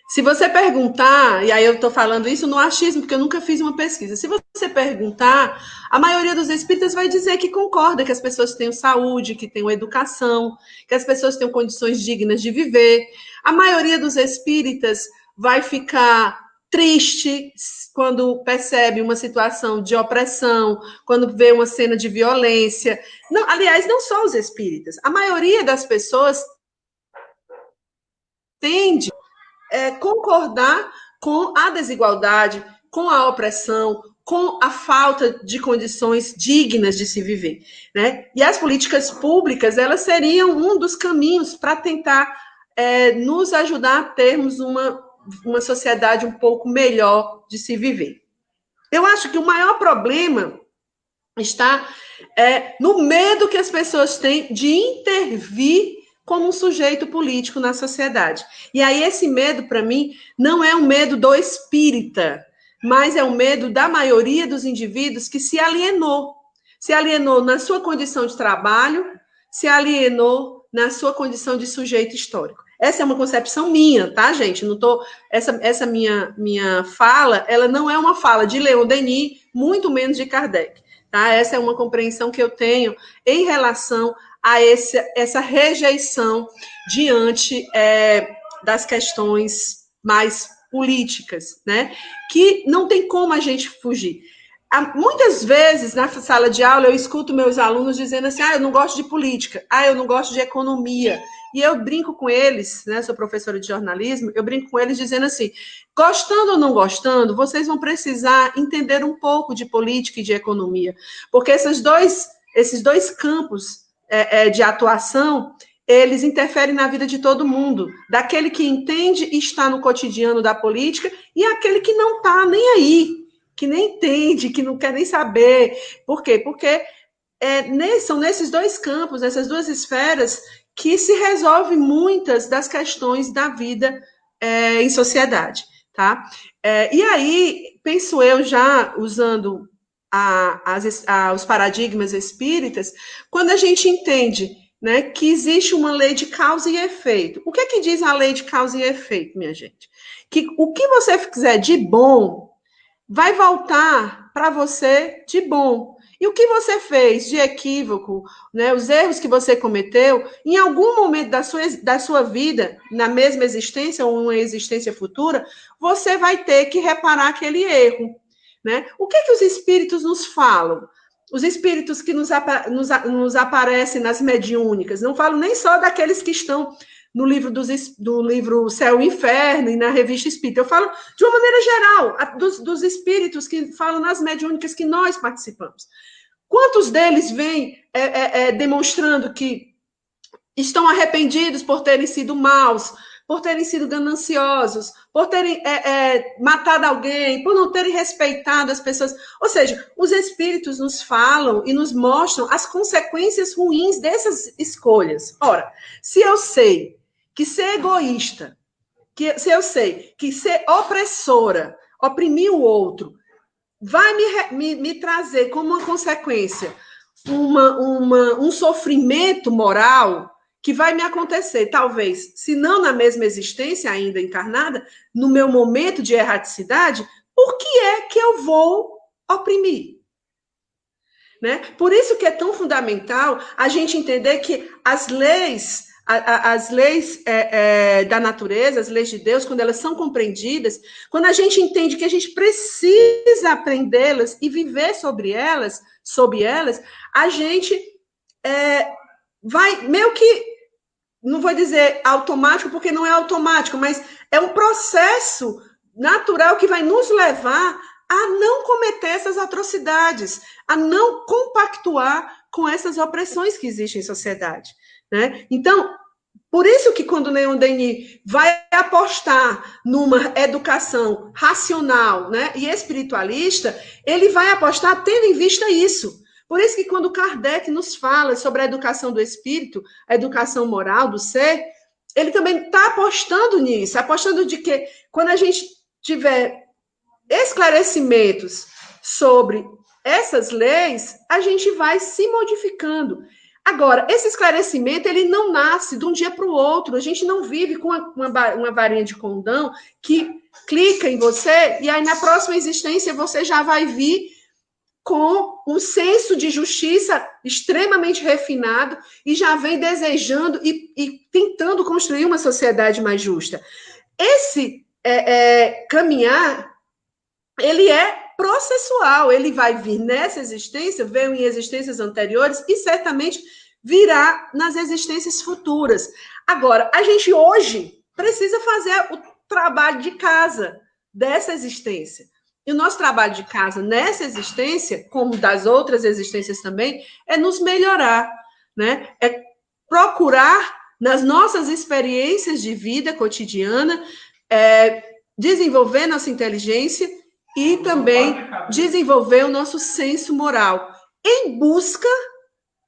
Se você perguntar, e aí eu estou falando isso no achismo, porque eu nunca fiz uma pesquisa. Se você perguntar, a maioria dos espíritas vai dizer que concorda que as pessoas tenham saúde, que tenham educação, que as pessoas tenham condições dignas de viver. A maioria dos espíritas vai ficar triste quando percebe uma situação de opressão, quando vê uma cena de violência. Não, aliás, não só os espíritas. A maioria das pessoas tende concordar com a desigualdade, com a opressão, com a falta de condições dignas de se viver, né? E as políticas públicas, elas seriam um dos caminhos para tentar nos ajudar a termos uma sociedade um pouco melhor de se viver. Eu acho que o maior problema está no medo que as pessoas têm de intervir como um sujeito político na sociedade. E aí esse medo, para mim, não é um medo do espírita, mas é um medo da maioria dos indivíduos que se alienou. Se alienou na sua condição de trabalho, se alienou na sua condição de sujeito histórico. Essa é uma concepção minha, tá, gente? Não tô essa minha fala, ela não é uma fala de Leon Denis, muito menos de Kardec. Tá? Essa é uma compreensão que eu tenho em relação a essa rejeição diante das questões mais políticas, né? Que não tem como a gente fugir. Muitas vezes, na sala de aula, eu escuto meus alunos dizendo assim, eu não gosto de política, eu não gosto de economia. E eu brinco com eles, né? Sou professora de jornalismo, eu brinco com eles dizendo assim, gostando ou não gostando, vocês vão precisar entender um pouco de política e de economia, porque esses dois campos de atuação, eles interferem na vida de todo mundo, daquele que entende e está no cotidiano da política e aquele que não está nem aí, que nem entende, que não quer nem saber. Por quê? Porque são nesses dois campos, nessas duas esferas, que se resolve muitas das questões da vida em sociedade, tá? E aí, penso eu, já usando os paradigmas espíritas, quando a gente entende, né, que existe uma lei de causa e efeito. O que é que diz a lei de causa e efeito, minha gente? Que o que você fizer de bom vai voltar para você de bom. E o que você fez de equívoco, né, os erros que você cometeu, em algum momento da sua vida, na mesma existência ou uma existência futura, você vai ter que reparar aquele erro. Né? O que os espíritos nos falam? Os espíritos que nos aparecem nas mediúnicas, não falo nem só daqueles que estão no livro do livro Céu e Inferno e na revista Espírita. Eu falo de uma maneira geral, dos espíritos que falam nas mediúnicas que nós participamos. Quantos deles vêm demonstrando que estão arrependidos por terem sido maus, por terem sido gananciosos, por terem matado alguém, por não terem respeitado as pessoas? Ou seja, os espíritos nos falam e nos mostram as consequências ruins dessas escolhas. Ora, se eu sei que ser egoísta, se eu sei que ser opressora, oprimir o outro, vai me trazer como uma consequência um sofrimento moral que vai me acontecer, talvez, se não na mesma existência ainda encarnada, no meu momento de erraticidade, por que é que eu vou oprimir? Né? Por isso que é tão fundamental a gente entender que as leis, As leis da natureza, as leis de Deus, quando elas são compreendidas, quando a gente entende que a gente precisa aprendê-las e viver sob elas, a gente vai meio que, não vou dizer automático, porque não é automático, mas é um processo natural que vai nos levar a não cometer essas atrocidades, a não compactuar com essas opressões que existem em sociedade. Né? Então, por isso que quando o Leon Denis vai apostar numa educação racional, né, e espiritualista, ele vai apostar tendo em vista isso. Por isso que quando Kardec nos fala sobre a educação do espírito, a educação moral do ser, ele também está apostando nisso, apostando de que quando a gente tiver esclarecimentos sobre essas leis, a gente vai se modificando. Agora, esse esclarecimento, ele não nasce de um dia para o outro. A gente não vive com uma varinha de condão que clica em você e aí na próxima existência você já vai vir com um senso de justiça extremamente refinado e já vem desejando e tentando construir uma sociedade mais justa. Esse caminhar, ele é processual, ele vai vir nessa existência, veio em existências anteriores e certamente virá nas existências futuras. Agora, a gente hoje precisa fazer o trabalho de casa dessa existência. E o nosso trabalho de casa nessa existência, como das outras existências também, é nos melhorar, né? É procurar nas nossas experiências de vida cotidiana desenvolver nossa inteligência e também desenvolver o nosso senso moral em busca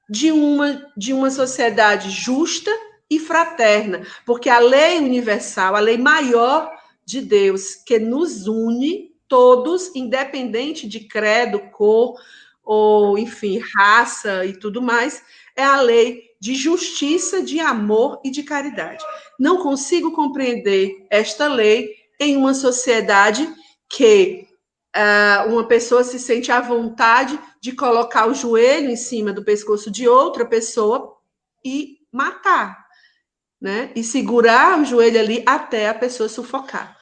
de uma sociedade justa e fraterna, porque a lei universal, a lei maior de Deus, que nos une todos, independente de credo, cor, ou, enfim, raça e tudo mais, é a lei de justiça, de amor e de caridade. Não consigo compreender esta lei em uma sociedade que uma pessoa se sente à vontade de colocar o joelho em cima do pescoço de outra pessoa e matar, né? E segurar o joelho ali até a pessoa sufocar.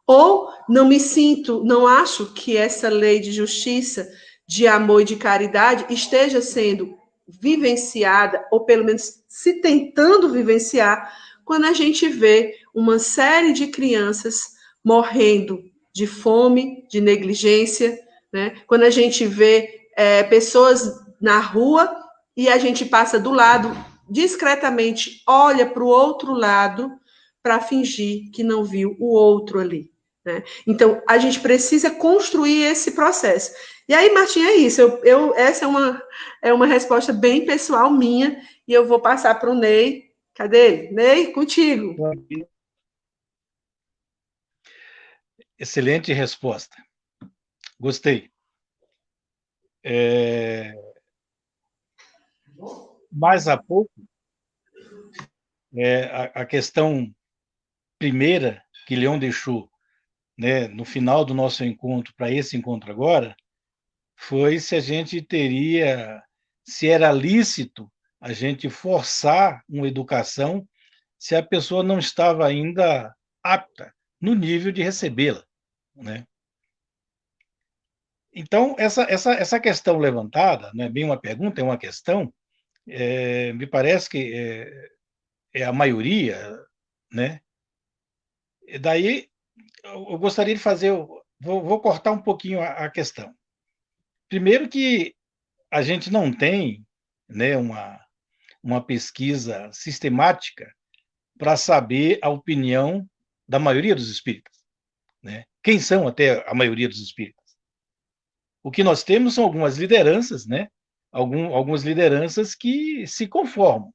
Ou não acho que essa lei de justiça, de amor e de caridade esteja sendo vivenciada, ou pelo menos se tentando vivenciar, quando a gente vê uma série de crianças morrendo de fome, de negligência, né? Quando a gente vê pessoas na rua e a gente passa do lado, discretamente olha para o outro lado para fingir que não viu o outro ali. Né? Então, a gente precisa construir esse processo. E aí, Martim, é isso. Essa é uma resposta bem pessoal minha, e eu vou passar para o Ney. Cadê ele? Ney, contigo. Excelente resposta. Gostei. Mais há pouco, a questão primeira que Leon deixou, né, no final do nosso encontro, para esse encontro agora, foi se era lícito a gente forçar uma educação se a pessoa não estava ainda apta no nível de recebê-la, né? Então, essa questão levantada, não é bem uma pergunta, é uma questão, me parece que é a maioria, né? E daí, eu gostaria de fazer, vou cortar um pouquinho a questão. Primeiro que a gente não tem, né, uma pesquisa sistemática para saber a opinião da maioria dos espíritas, né? Quem são até a maioria dos espíritas? O que nós temos são algumas lideranças, né? Algumas lideranças que se conformam.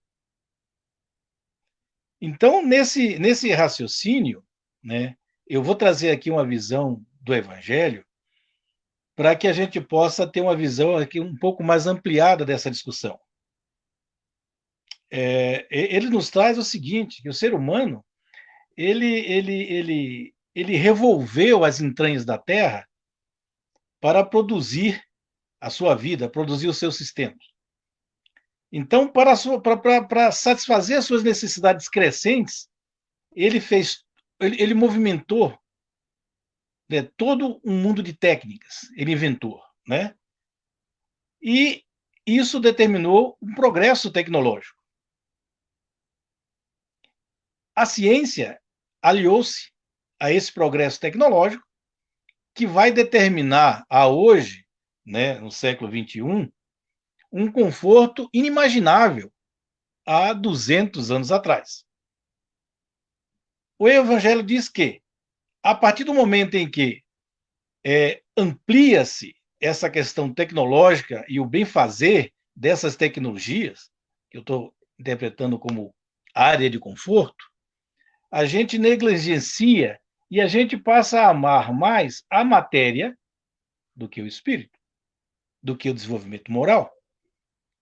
Então, nesse raciocínio, né, eu vou trazer aqui uma visão do Evangelho para que a gente possa ter uma visão aqui um pouco mais ampliada dessa discussão. Ele nos traz o seguinte, que o ser humano ele revolveu as entranhas da Terra para produzir a sua vida, produzir os seus sistemas. Então, para satisfazer as suas necessidades crescentes, ele movimentou, né, todo um mundo de técnicas, ele inventou, né? E isso determinou um progresso tecnológico. A ciência aliou-se a esse progresso tecnológico que vai determinar a hoje, né, no século XXI, um conforto inimaginável há 200 anos atrás. O Evangelho diz que, a partir do momento em que amplia-se essa questão tecnológica e o bem-fazer dessas tecnologias, que eu estou interpretando como área de conforto, a gente negligencia e a gente passa a amar mais a matéria do que o espírito, do que o desenvolvimento moral.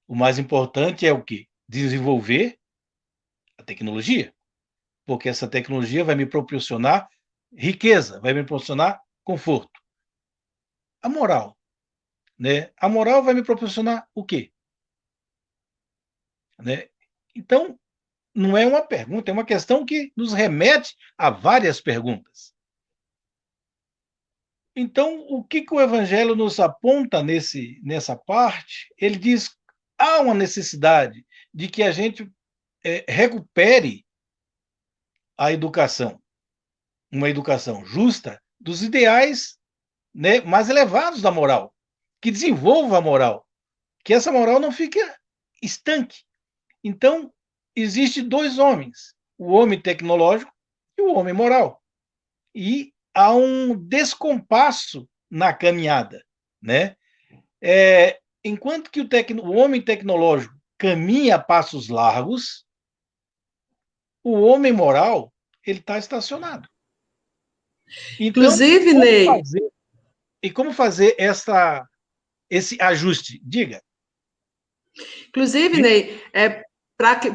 O mais importante é o quê? Desenvolver a tecnologia, porque essa tecnologia vai me proporcionar riqueza, vai me proporcionar conforto. A moral, né? A moral vai me proporcionar o quê? Né? Então, não é uma pergunta, é uma questão que nos remete a várias perguntas. Então, o que o Evangelho nos aponta nessa parte? Ele diz que há uma necessidade de que a gente recupere a educação, uma educação justa, dos ideais, né, mais elevados da moral, que desenvolva a moral, que essa moral não fique estanque. Então, existem dois homens, o homem tecnológico e o homem moral. E há um descompasso na caminhada, né? Enquanto que o homem tecnológico caminha a passos largos, o homem moral ele está estacionado. Então, Inclusive, Ney, como fazer esse ajuste? Diga. inclusive, Ney, para que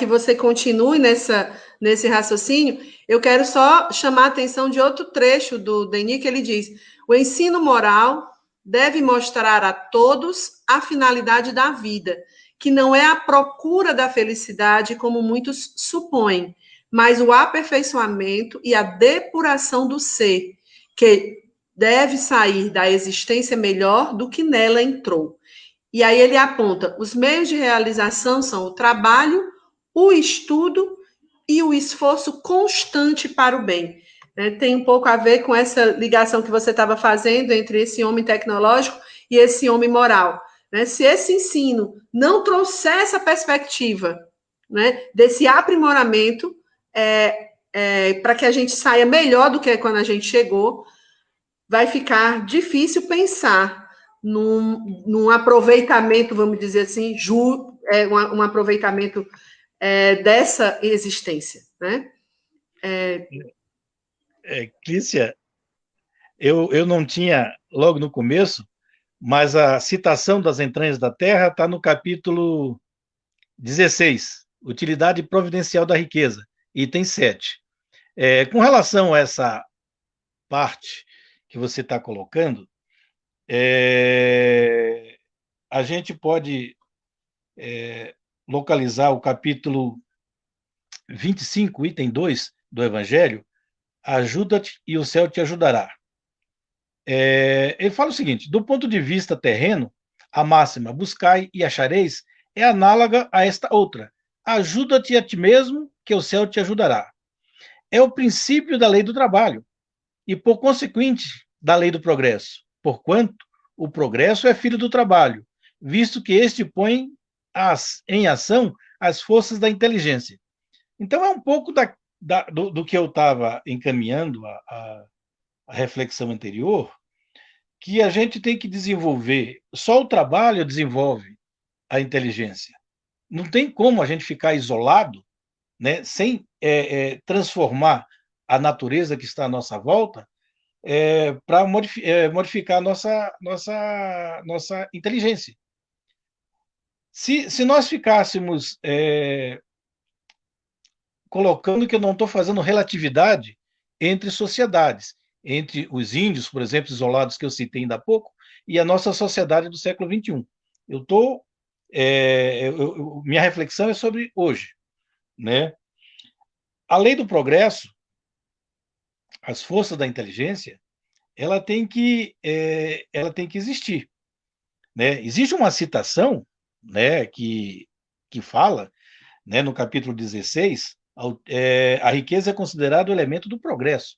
você continue nesse raciocínio, eu quero só chamar a atenção de outro trecho do Denis, que ele diz: o ensino moral deve mostrar a todos a finalidade da vida, que não é a procura da felicidade, como muitos supõem, mas o aperfeiçoamento e a depuração do ser, que deve sair da existência melhor do que nela entrou. E aí ele aponta: os meios de realização são o trabalho, o estudo e o esforço constante para o bem. Tem um pouco a ver com essa ligação que você estava fazendo entre esse homem tecnológico e esse homem moral. Se esse ensino não trouxer essa perspectiva, desse aprimoramento, para que a gente saia melhor do que quando a gente chegou, vai ficar difícil pensar num aproveitamento, vamos dizer assim, um aproveitamento dessa existência, né? Clícia, eu não tinha logo no começo, mas a citação das entranhas da terra está no capítulo 16, utilidade providencial da riqueza, item 7. Com relação a essa parte que você está colocando, a gente pode localizar o capítulo 25, item 2 do Evangelho, ajuda-te e o céu te ajudará. Ele fala o seguinte: do ponto de vista terreno, a máxima buscai e achareis é análoga a esta outra: ajuda-te a ti mesmo, que o céu te ajudará. É o princípio da lei do trabalho e, por consequente, da lei do progresso, porquanto o progresso é filho do trabalho, visto que este põe em ação as forças da inteligência. Então, é um pouco do que eu estava encaminhando a reflexão anterior, que a gente tem que desenvolver. Só o trabalho desenvolve a inteligência. Não tem como a gente ficar isolado, né, sem transformar a natureza que está à nossa volta para modificar a nossa inteligência. Se nós ficássemos colocando que eu não estou fazendo relatividade entre sociedades, entre os índios, por exemplo, isolados que eu citei ainda há pouco, e a nossa sociedade do século XXI. Eu estou minha reflexão é sobre hoje, né? A lei do progresso, as forças da inteligência, ela tem que existir, né? Existe uma citação, né, que fala, né, no capítulo 16, a riqueza é considerada o elemento do progresso.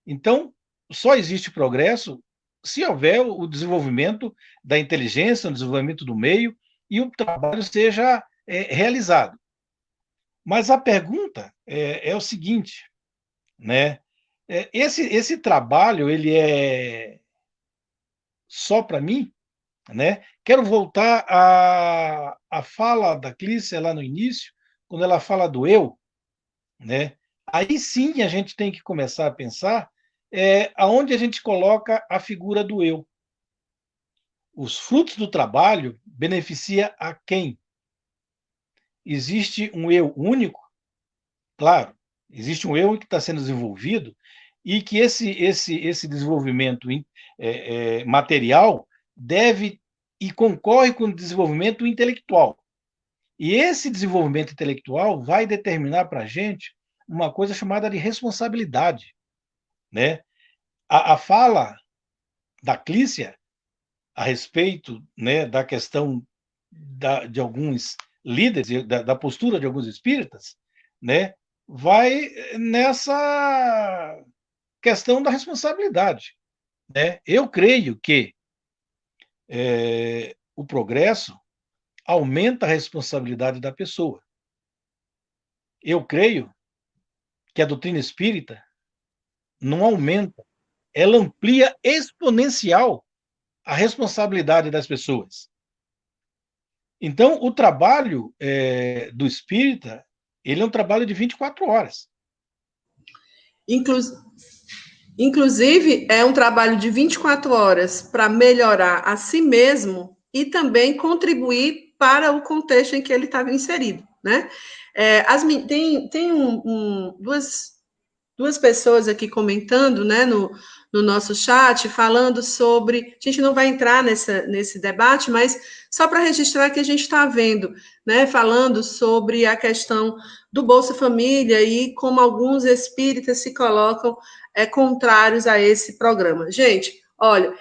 Então, só existe progresso se houver o desenvolvimento da inteligência, o desenvolvimento do meio e o trabalho seja realizado. Mas a pergunta é o seguinte, né? Esse trabalho ele é só para mim, né? Quero voltar à fala da Clícia lá no início, quando ela fala do eu, né? Aí sim a gente tem que começar a pensar aonde a gente coloca a figura do eu. Os frutos do trabalho beneficia a quem? Existe um eu único? Claro, existe um eu que está sendo desenvolvido e que esse desenvolvimento material deve e concorre com o desenvolvimento intelectual. E esse desenvolvimento intelectual vai determinar para a gente uma coisa chamada de responsabilidade, né? A fala da Clícia a respeito, né, da questão de alguns líderes, da postura de alguns espíritas, né, vai nessa questão da responsabilidade, né? Eu creio que o progresso aumenta a responsabilidade da pessoa. Eu creio que a doutrina espírita não aumenta, ela amplia exponencial a responsabilidade das pessoas. Então, o trabalho do espírita, ele é um trabalho de 24 horas. Inclusive, é um trabalho de 24 horas para melhorar a si mesmo e também contribuir para o contexto em que ele estava inserido, né? Tem duas pessoas aqui comentando, né, no nosso chat, falando sobre. A gente não vai entrar nesse debate, mas só para registrar que a gente está vendo, né, falando sobre a questão do Bolsa Família e como alguns espíritas se colocam contrários a esse programa. Gente, olha,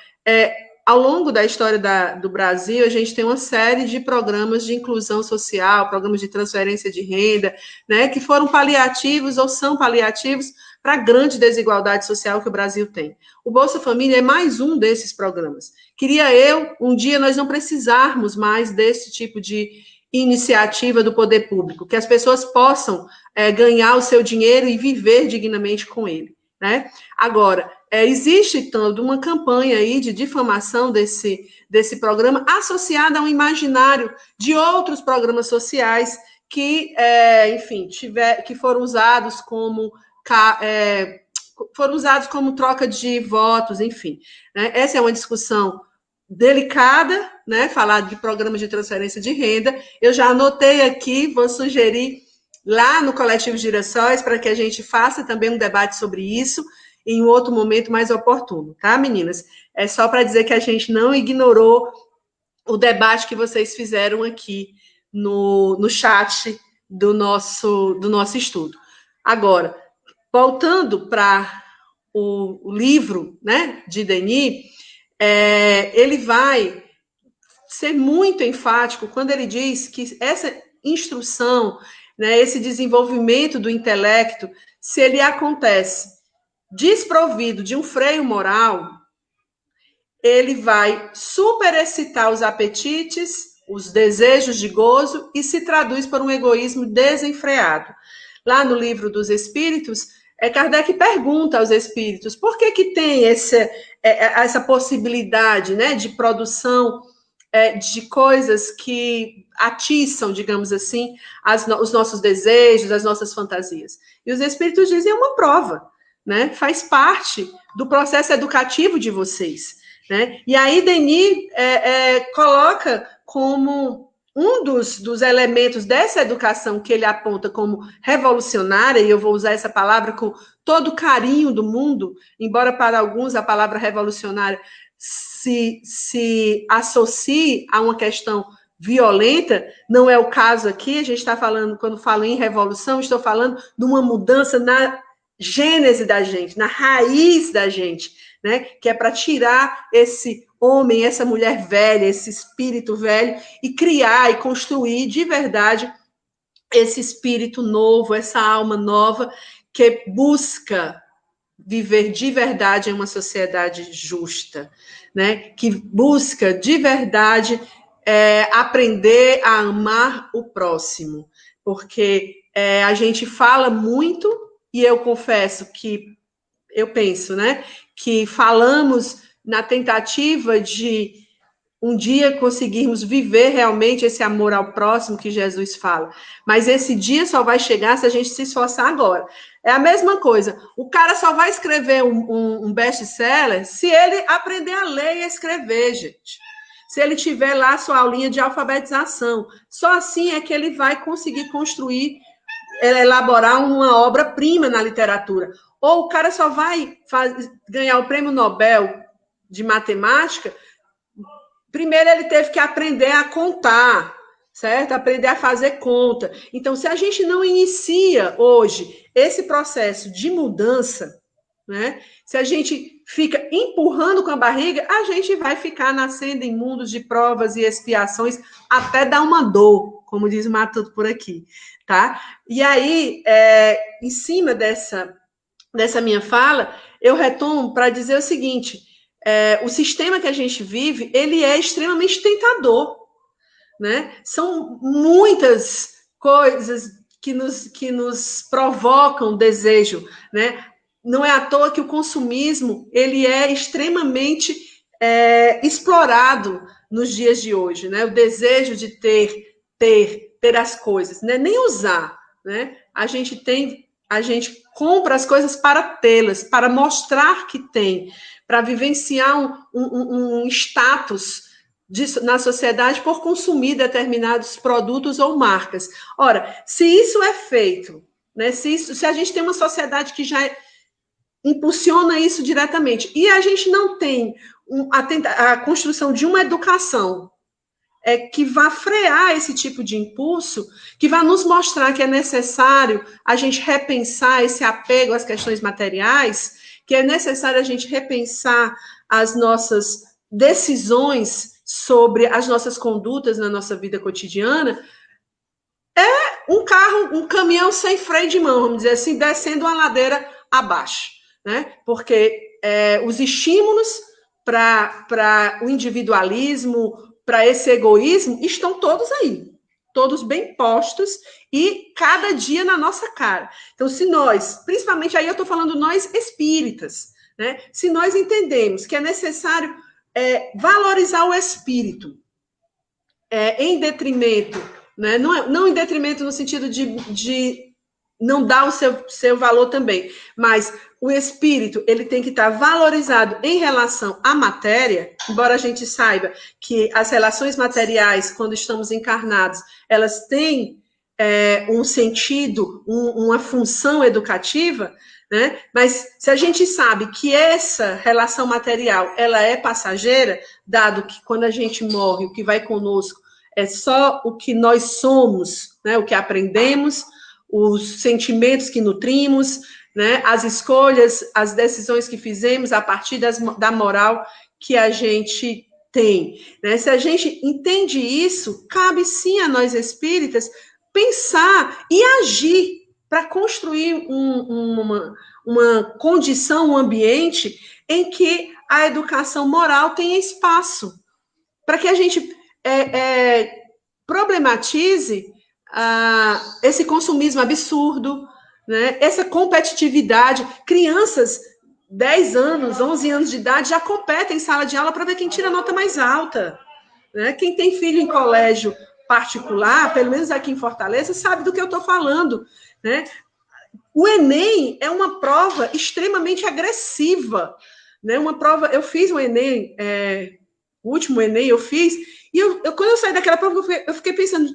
ao longo da história do Brasil, a gente tem uma série de programas de inclusão social, programas de transferência de renda, né, que foram paliativos ou são paliativos para a grande desigualdade social que o Brasil tem. O Bolsa Família é mais um desses programas. Queria um dia, nós não precisarmos mais desse tipo de iniciativa do poder público, que as pessoas possam ganhar o seu dinheiro e viver dignamente com ele, né? Agora, existe toda uma campanha aí de difamação desse programa associada a um imaginário de outros programas sociais que, enfim, que foram usados como troca de votos, enfim. Né? Essa é uma discussão delicada, né? Falar de programas de transferência de renda. Eu já anotei aqui, vou sugerir lá no Coletivo Girassóis para que a gente faça também um debate sobre isso em um outro momento mais oportuno, tá, meninas? É só para dizer que a gente não ignorou o debate que vocês fizeram aqui no chat do nosso estudo. Agora, voltando para o livro, né, de Denis, ele vai ser muito enfático quando ele diz que essa instrução, né, esse desenvolvimento do intelecto, se ele acontece desprovido de um freio moral, ele vai superexcitar os apetites, os desejos de gozo e se traduz por um egoísmo desenfreado. Lá no Livro dos Espíritos, Kardec pergunta aos espíritos por que tem essa possibilidade, né, de produção de coisas que atiçam, digamos assim, os nossos desejos, as nossas fantasias. E os espíritos dizem, é uma prova, né? Faz parte do processo educativo de vocês. Né? E aí Denis coloca como um dos elementos dessa educação que ele aponta como revolucionária, e eu vou usar essa palavra com todo o carinho do mundo, embora para alguns a palavra revolucionária se associe a uma questão violenta, não é o caso aqui, a gente está falando, quando falo em revolução, estou falando de uma mudança na gênese da gente, na raiz da gente, né? Que é para tirar esse homem, essa mulher velha, esse espírito velho, e criar e construir de verdade esse espírito novo, essa alma nova, que busca viver de verdade em uma sociedade justa, né? Que busca de verdade aprender a amar o próximo, porque a gente fala muito, e eu confesso que eu penso, né? Que falamos na tentativa de um dia conseguirmos viver realmente esse amor ao próximo que Jesus fala. Mas esse dia só vai chegar se a gente se esforçar agora. É a mesma coisa. O cara só vai escrever um best-seller se ele aprender a ler e a escrever, gente. Se ele tiver lá a sua aulinha de alfabetização. Só assim é que ele vai conseguir construir, elaborar uma obra-prima na literatura. Ou o cara só vai ganhar o prêmio Nobel de matemática. Primeiro, ele teve que aprender a contar, certo? Aprender a fazer conta. Então, se a gente não inicia hoje esse processo de mudança, né? Se a gente fica empurrando com a barriga, a gente vai ficar nascendo em mundos de provas e expiações até dar uma dor, como diz o Matuto por aqui, tá? E aí, em cima dessa minha fala, eu retomo para dizer o seguinte: o sistema que a gente vive, ele é extremamente tentador, né? São muitas coisas que nos provocam desejo, né? Não é à toa que o consumismo, ele é extremamente explorado nos dias de hoje, né? O desejo de ter as coisas, né? Nem usar, né? A gente compra as coisas para tê-las, para mostrar que tem, para vivenciar um status na sociedade por consumir determinados produtos ou marcas. Ora, se isso é feito, né, se a gente tem uma sociedade que já impulsiona isso diretamente, e a gente não tem a construção de uma educação que vá frear esse tipo de impulso, que vai nos mostrar que é necessário a gente repensar esse apego às questões materiais, que é necessário a gente repensar as nossas decisões sobre as nossas condutas na nossa vida cotidiana, um caminhão sem freio de mão, vamos dizer assim, descendo uma ladeira abaixo, né? Porque os estímulos para o individualismo, para esse egoísmo, estão todos aí, todos bem postos e cada dia na nossa cara. Então, se nós, principalmente aí eu estou falando nós espíritas, né? Se nós entendemos que é necessário valorizar o espírito em detrimento, né? Não em detrimento no sentido de não dar o seu valor também, mas o espírito, ele tem que estar valorizado em relação à matéria, embora a gente saiba que as relações materiais, quando estamos encarnados, elas têm um sentido, uma função educativa, né? Mas se a gente sabe que essa relação material, ela é passageira, dado que quando a gente morre, o que vai conosco é só o que nós somos, né? O que aprendemos, os sentimentos que nutrimos, né? As escolhas, as decisões que fizemos a partir da moral que a gente tem, né? Se a gente entende isso, cabe sim a nós espíritas pensar e agir para construir uma condição, um ambiente em que a educação moral tenha espaço, para que a gente problematize esse consumismo absurdo, né? Essa competitividade. Crianças, 10 anos, 11 anos de idade, já competem em sala de aula para ver quem tira a nota mais alta, né? Quem tem filho em colégio particular, pelo menos aqui em Fortaleza, sabe do que eu estou falando, né? O Enem é uma prova extremamente agressiva, né? Uma prova, eu fiz o Enem, o último Enem eu fiz, e quando eu saí daquela prova, eu fiquei pensando,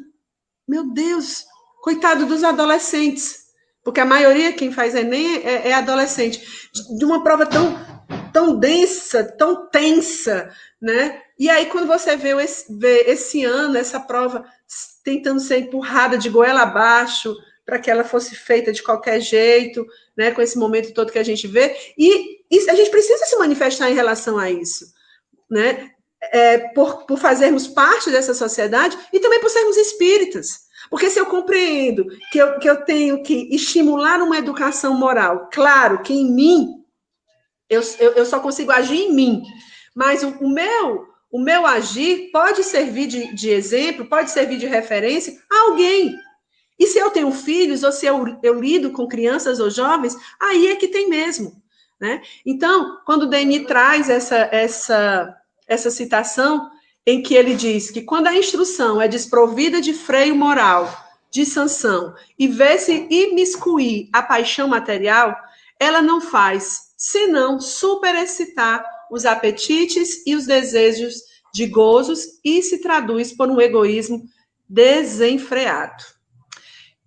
meu Deus, coitado dos adolescentes, porque a maioria, quem faz Enem, é adolescente, de uma prova tão tão densa, tão tensa, né? E aí, quando você vê esse ano, essa prova tentando ser empurrada de goela abaixo para que ela fosse feita de qualquer jeito, né? Com esse momento todo que a gente vê, e a gente precisa se manifestar em relação a isso, né? Por fazermos parte dessa sociedade e também por sermos espíritas. Porque se eu compreendo que eu tenho que estimular uma educação moral, claro que em mim, eu só consigo agir em mim, mas o meu agir pode servir de exemplo, pode servir de referência a alguém. E se eu tenho filhos, ou se eu lido com crianças ou jovens, aí é que tem mesmo. Né? Então, quando o Denis traz essa citação, em que ele diz que quando a instrução é desprovida de freio moral, de sanção, e vê-se imiscuir a paixão material, ela não faz senão superexcitar os apetites e os desejos de gozos e se traduz por um egoísmo desenfreado.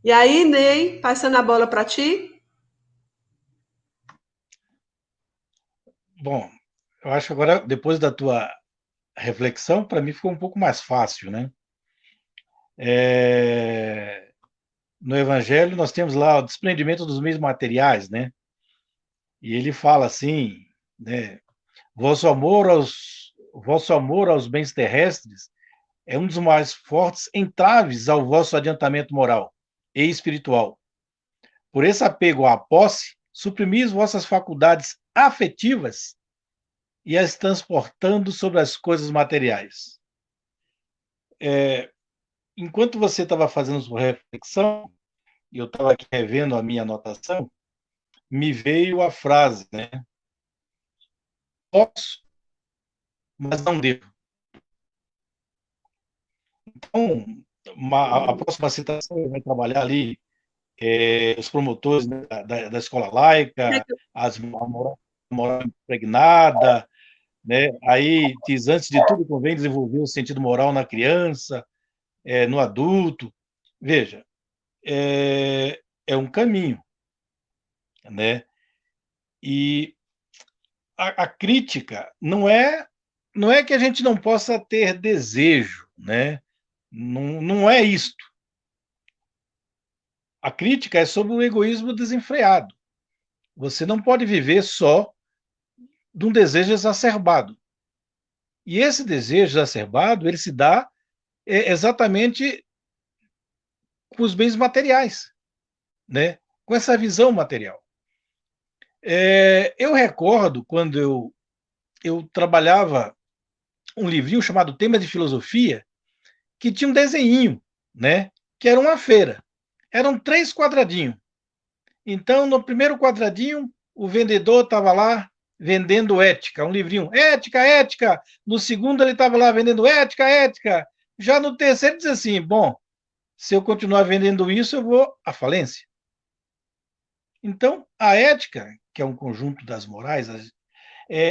E aí, Ney, passando a bola para ti. Bom, eu acho que agora, depois da tua reflexão, para mim ficou um pouco mais fácil, né? No Evangelho nós temos lá o desprendimento dos meios materiais, né? E ele fala assim, né? Vosso amor aos bens terrestres é um dos mais fortes entraves ao vosso adiantamento moral e espiritual. Por esse apego à posse, suprimis vossas faculdades afetivas e as transportando sobre as coisas materiais. Enquanto você estava fazendo sua reflexão, e eu estava aqui revendo a minha anotação, me veio a frase, né? Posso, mas não devo. Então, a próxima citação vai trabalhar ali os promotores, né, da escola laica, a moral impregnada, né? Aí diz, antes de tudo, convém desenvolver o sentido moral na criança, no adulto. Veja, é um caminho, né? E a crítica não é que a gente não possa ter desejo, né? Não é isto. A crítica é sobre o egoísmo desenfreado. Você não pode viver só de um desejo exacerbado. E esse desejo exacerbado, ele se dá exatamente com os bens materiais, né? Com essa visão material. Eu recordo quando eu trabalhava um livrinho chamado Temas de Filosofia, que tinha um desenho, né? Que era uma feira. Eram 3 quadradinhos. Então, no primeiro quadradinho, o vendedor estava lá vendendo ética, um livrinho, ética, ética. No segundo, ele estava lá vendendo ética, ética. Já no terceiro, diz assim: bom, se eu continuar vendendo isso, eu vou à falência. Então, a ética, que é um conjunto das morais,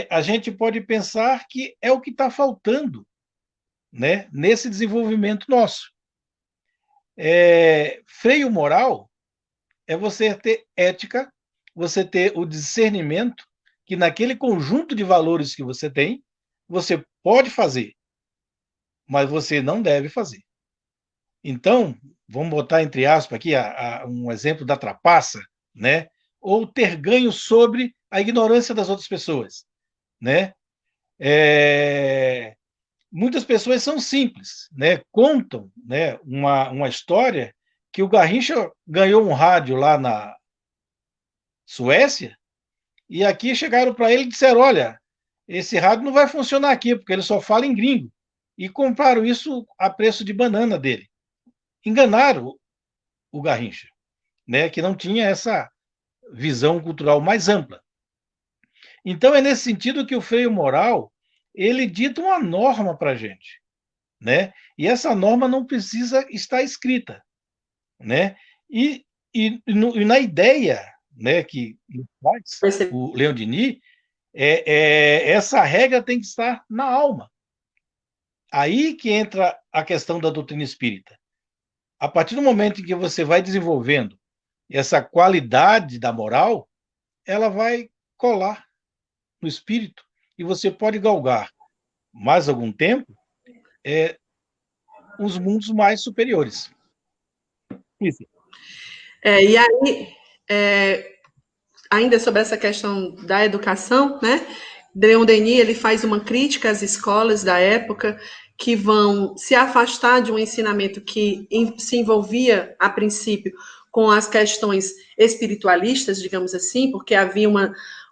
a gente pode pensar que é o que está faltando, né, nesse desenvolvimento nosso. Freio moral é você ter ética, você ter o discernimento que naquele conjunto de valores que você tem, você pode fazer, mas você não deve fazer. Então, vamos botar entre aspas aqui um exemplo da trapaça, né? Ou ter ganho sobre a ignorância das outras pessoas, né? Muitas pessoas são simples, né? Contam, né, uma história que o Garrincha ganhou um rádio lá na Suécia e aqui chegaram para ele e disseram: olha, esse rádio não vai funcionar aqui porque ele só fala em gringo. E compraram isso a preço de banana dele. Enganaram o Garrincha, né, que não tinha essa visão cultural mais ampla. Então é nesse sentido que o freio moral ele dita uma norma para a gente, né? E essa norma não precisa estar escrita, né? E na ideia, né, que faz o Leon Denis, essa regra tem que estar na alma. Aí que entra a questão da doutrina espírita. A partir do momento em que você vai desenvolvendo essa qualidade da moral, ela vai colar no espírito, e você pode galgar mais algum tempo os mundos mais superiores. Isso. E aí, é, ainda sobre essa questão da educação, né? Leon Denis ele faz uma crítica às escolas da época que vão se afastar de um ensinamento que se envolvia, a princípio, com as questões espiritualistas, digamos assim, porque havia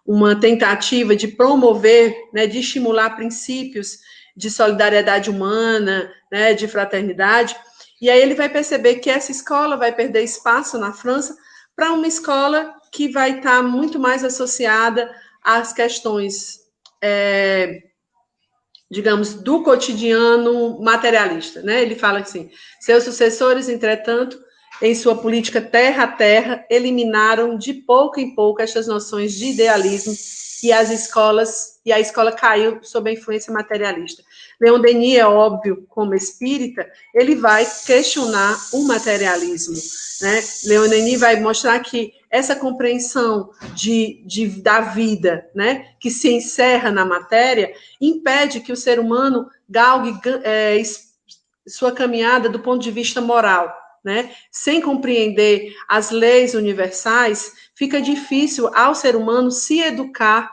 uma tentativa de promover, né, de estimular princípios de solidariedade humana, né, de fraternidade. E aí ele vai perceber que essa escola vai perder espaço na França para uma escola que vai estar muito mais associada às questões, digamos, do cotidiano materialista, né? Ele fala assim: seus sucessores, entretanto, em sua política terra a terra, eliminaram de pouco em pouco estas noções de idealismo e a escola caiu sob a influência materialista. Leon Denis, é óbvio, como espírita, ele vai questionar o materialismo, né? Leon Denis vai mostrar que essa compreensão da vida, né, que se encerra na matéria, impede que o ser humano galgue sua caminhada do ponto de vista moral, né? Sem compreender as leis universais, fica difícil ao ser humano se educar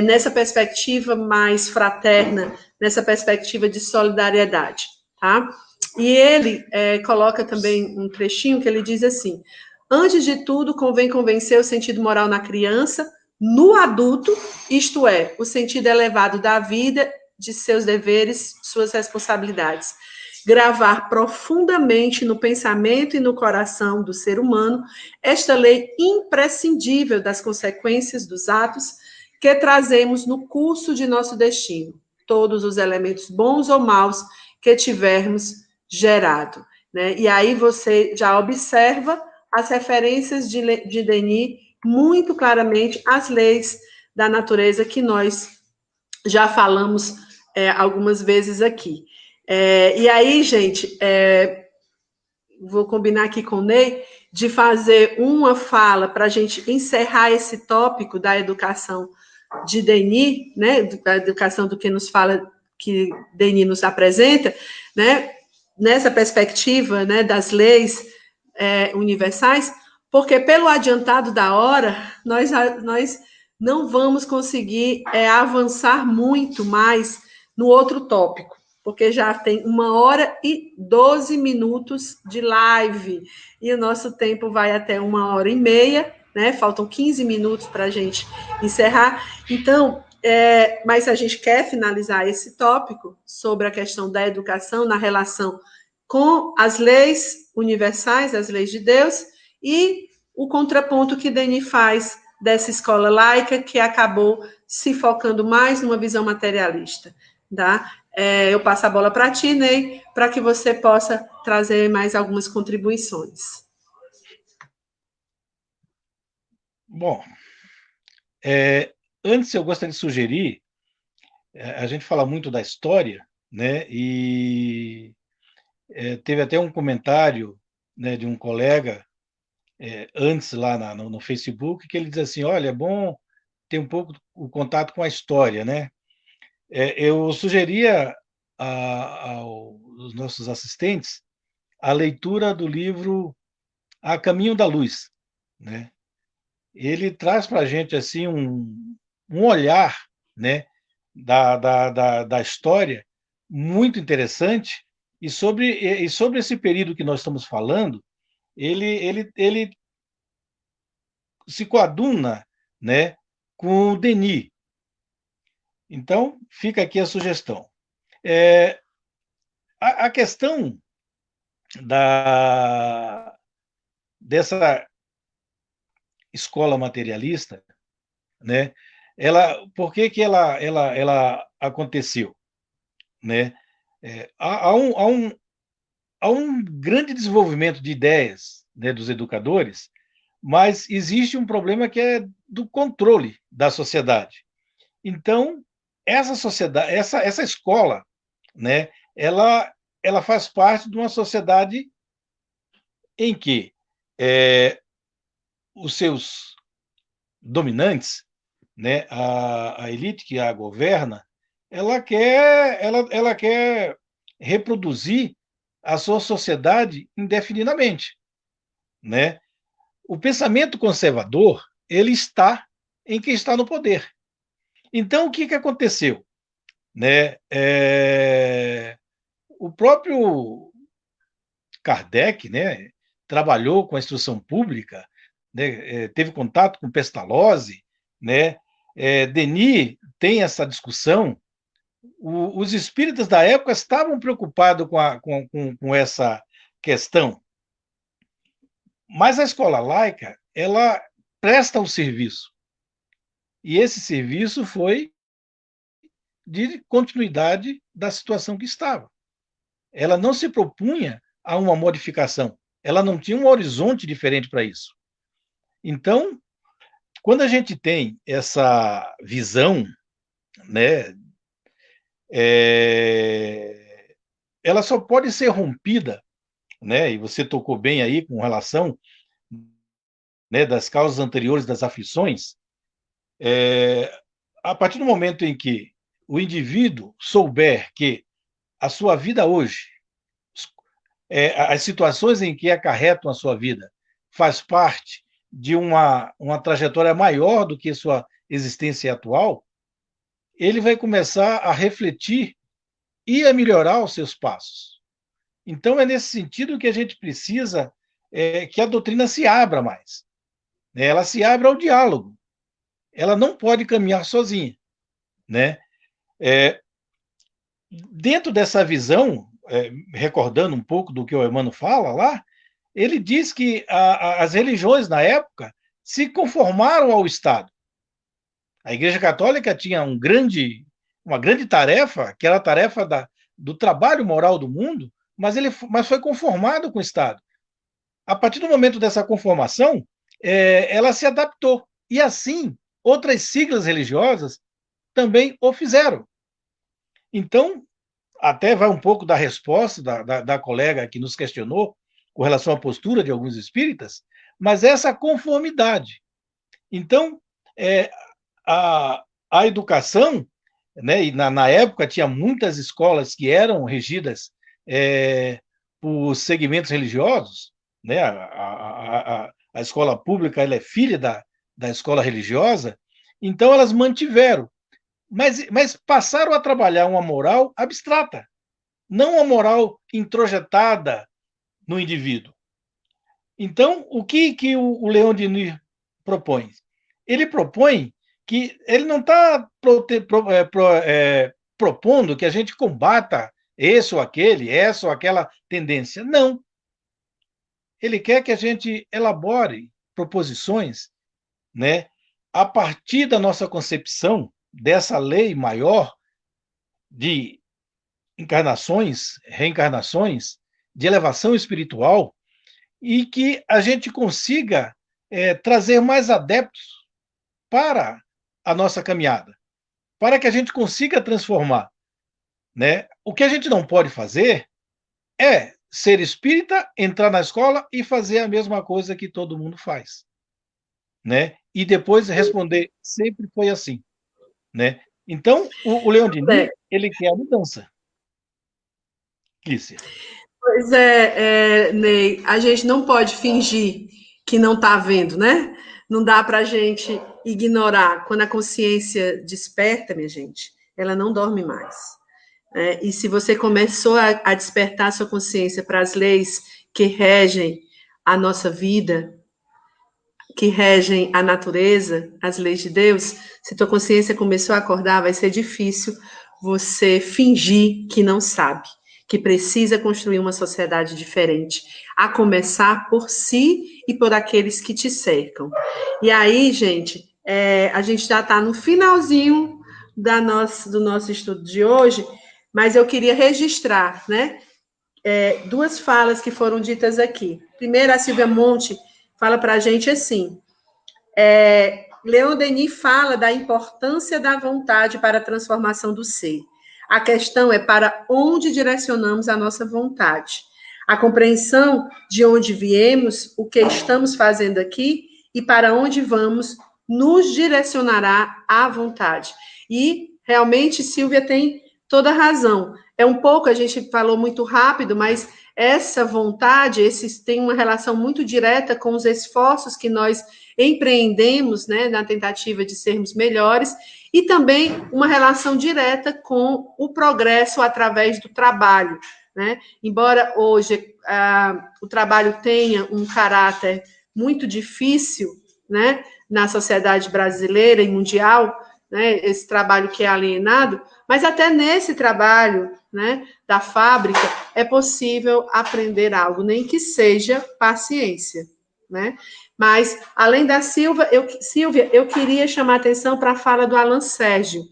nessa perspectiva mais fraterna, nessa perspectiva de solidariedade, tá? E ele coloca também um trechinho que ele diz assim: antes de tudo, convém convencer o sentido moral na criança, no adulto, isto é, o sentido elevado da vida, de seus deveres, suas responsabilidades. Gravar profundamente no pensamento e no coração do ser humano esta lei imprescindível das consequências dos atos que trazemos no curso de nosso destino, todos os elementos bons ou maus que tivermos gerado, né? E aí você já observa as referências de Denis muito claramente às leis da natureza que nós já falamos algumas vezes aqui. E aí, gente, vou combinar aqui com o Ney de fazer uma fala para a gente encerrar esse tópico da educação de Denis, né, da educação do que nos fala, que Denis nos apresenta, né, nessa perspectiva, né, das leis universais, porque pelo adiantado da hora, nós não vamos conseguir avançar muito mais no outro tópico, porque já tem 1h12 de live, e o nosso tempo vai até 1h30, né? Faltam 15 minutos para a gente encerrar. Então, mas a gente quer finalizar esse tópico sobre a questão da educação na relação com as leis universais, as leis de Deus, e o contraponto que Denis faz dessa escola laica que acabou se focando mais numa visão materialista, tá? Eu passo a bola para ti, Ney, para que você possa trazer mais algumas contribuições. Bom, antes eu gostaria de sugerir, a gente fala muito da história, né? E teve até um comentário, né, de um colega antes lá no Facebook, que ele diz assim: olha, é bom ter um pouco o contato com a história, né? Eu sugeria aos nossos assistentes a leitura do livro A Caminho da Luz, né? Ele traz para a gente assim um olhar, né, da história muito interessante, e sobre esse período que nós estamos falando, ele se coaduna, né, com o Denis. Então, fica aqui a sugestão. A questão dessa escola materialista, né, por que ela aconteceu? Né? Há um grande desenvolvimento de ideias, né, dos educadores, mas existe um problema que é do controle da sociedade. Então, essa sociedade, essa escola, né, ela faz parte de uma sociedade em que os seus dominantes, né, a elite que a governa, ela quer reproduzir a sua sociedade indefinidamente, né? O pensamento conservador, ele está em quem está no poder. Então, o que aconteceu? Né? O próprio Kardec, né, trabalhou com a instrução pública, né, teve contato com Pestalozzi, né, Denis tem essa discussão. Os espíritas da época estavam preocupados com essa questão, mas a escola laica, ela presta um serviço, e esse serviço foi de continuidade da situação que estava. Ela não se propunha a uma modificação, ela não tinha um horizonte diferente para isso. Então, quando a gente tem essa visão, né, ela só pode ser rompida, né, e você tocou bem aí com relação, né, das causas anteriores das aflições, a partir do momento em que o indivíduo souber que a sua vida hoje, as situações em que acarretam a sua vida, faz parte de uma trajetória maior do que sua existência atual, ele vai começar a refletir e a melhorar os seus passos. Então, é nesse sentido que a gente precisa que a doutrina se abra mais, né? Ela se abra ao diálogo. Ela não pode caminhar sozinha, né? Dentro dessa visão, recordando um pouco do que o Emmanuel fala lá, ele diz que as religiões na época se conformaram ao Estado. A Igreja Católica tinha uma grande tarefa, que era a tarefa do trabalho moral do mundo, mas foi conformado com o Estado. A partir do momento dessa conformação, ela se adaptou. E assim, outras siglas religiosas também o fizeram. Então, até vai um pouco da resposta da colega que nos questionou com relação à postura de alguns espíritas, mas essa conformidade. Então, a educação, né, e na época tinha muitas escolas que eram regidas por segmentos religiosos, né, a escola pública ela é filha da escola religiosa, então elas mantiveram, mas passaram a trabalhar uma moral abstrata, não uma moral introjetada no indivíduo. Então, o que o Leon Denis propõe? Ele propõe que ele não está propondo que a gente combata esse ou aquele, essa ou aquela tendência. Não. Ele quer que a gente elabore proposições, né, a partir da nossa concepção dessa lei maior de encarnações, reencarnações, de elevação espiritual, e que a gente consiga trazer mais adeptos para a nossa caminhada, para que a gente consiga transformar, né? O que a gente não pode fazer é ser espírita, entrar na escola e fazer a mesma coisa que todo mundo faz, né? E depois responder, sempre foi assim, né? Então, o Leon Denis, ele quer a mudança. Clícia. Pois é, Ney, a gente não pode fingir que não está vendo, né? Não dá para a gente ignorar. Quando a consciência desperta, minha gente, ela não dorme mais. E se você começou a despertar sua consciência para as leis que regem a nossa vida, que regem a natureza, as leis de Deus, se tua consciência começou a acordar, vai ser difícil você fingir que não sabe, que precisa construir uma sociedade diferente, a começar por si e por aqueles que te cercam. E aí, gente, a gente já está no finalzinho do nosso estudo de hoje, mas eu queria registrar, né, duas falas que foram ditas aqui. Primeiro, a Silvia Monte fala para a gente assim, Leon Denis fala da importância da vontade para a transformação do ser. A questão é para onde direcionamos a nossa vontade. A compreensão de onde viemos, o que estamos fazendo aqui e para onde vamos nos direcionará à vontade. E, realmente, Silvia tem toda a razão. É um pouco, a gente falou muito rápido, mas essa vontade, tem uma relação muito direta com os esforços que nós empreendemos, né, na tentativa de sermos melhores, e também uma relação direta com o progresso através do trabalho, né? Embora hoje o trabalho tenha um caráter muito difícil, né, na sociedade brasileira e mundial, né, esse trabalho que é alienado, mas até nesse trabalho, né, da fábrica, é possível aprender algo, nem que seja paciência, né? Mas, além da Silvia, eu queria chamar a atenção para a fala do Alan Sérgio.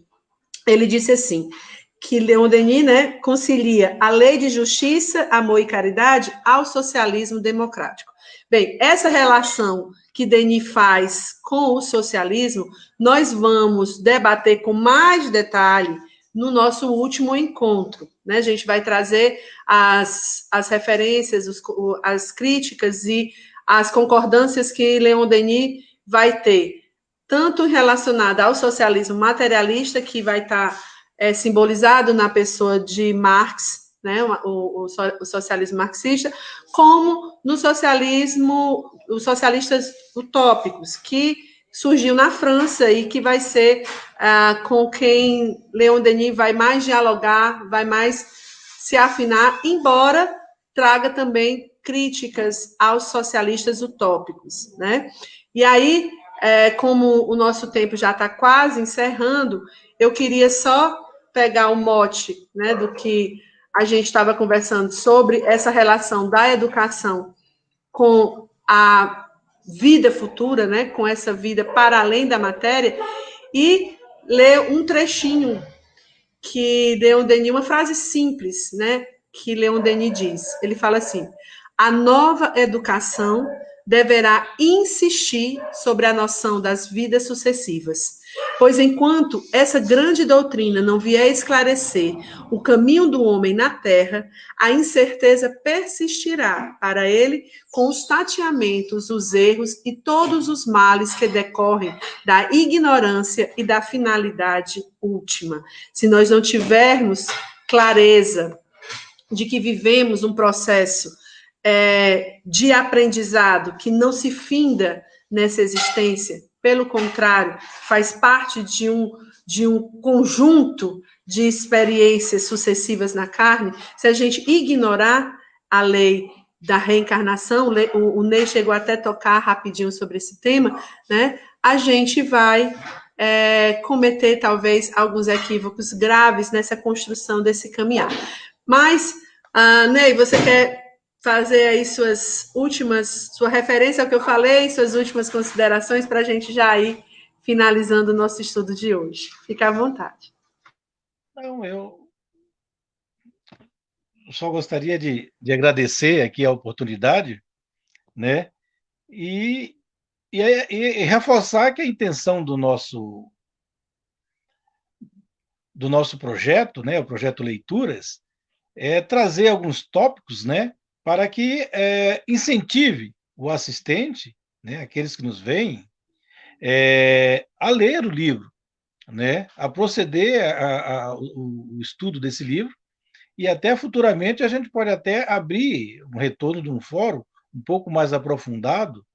Ele disse assim, que Leon Denis, né, concilia a lei de justiça, amor e caridade ao socialismo democrático. Bem, essa relação que Denis faz com o socialismo, nós vamos debater com mais detalhe no nosso último encontro, né? A gente vai trazer as referências, as críticas e as concordâncias que Leon Denis vai ter, tanto relacionada ao socialismo materialista, que vai estar simbolizado na pessoa de Marx, né, o socialismo marxista, como no socialismo, os socialistas utópicos, que surgiu na França e que vai ser com quem Leon Denis vai mais dialogar, vai mais se afinar, embora traga também críticas aos socialistas utópicos, né? E aí, como o nosso tempo já está quase encerrando, eu queria só pegar o mote, né, do que a gente estava conversando sobre essa relação da educação com a vida futura, né, com essa vida para além da matéria, e ler um trechinho que Leon Denis, uma frase simples, né, que Leon Denis diz. Ele fala assim: a nova educação deverá insistir sobre a noção das vidas sucessivas, pois enquanto essa grande doutrina não vier esclarecer o caminho do homem na Terra, a incerteza persistirá para ele com os tateamentos, os erros e todos os males que decorrem da ignorância e da finalidade última. Se nós não tivermos clareza de que vivemos um processo de aprendizado que não se finda nessa existência, pelo contrário, faz parte de um conjunto de experiências sucessivas na carne, se a gente ignorar a lei da reencarnação, o Ney chegou até a tocar rapidinho sobre esse tema, né? A gente vai cometer, talvez, alguns equívocos graves nessa construção desse caminhar. Mas, Ney, você quer fazer aí sua referência ao que eu falei, suas últimas considerações para a gente já ir finalizando o nosso estudo de hoje. Fica à vontade. Não, eu só gostaria de agradecer aqui a oportunidade, né? E reforçar que a intenção do nosso projeto, né, o projeto Leituras, é trazer alguns tópicos, né, para que incentive o assistente, né, aqueles que nos veem, a ler o livro, né, a proceder o estudo desse livro, e até futuramente a gente pode até abrir um retorno de um fórum um pouco mais aprofundado,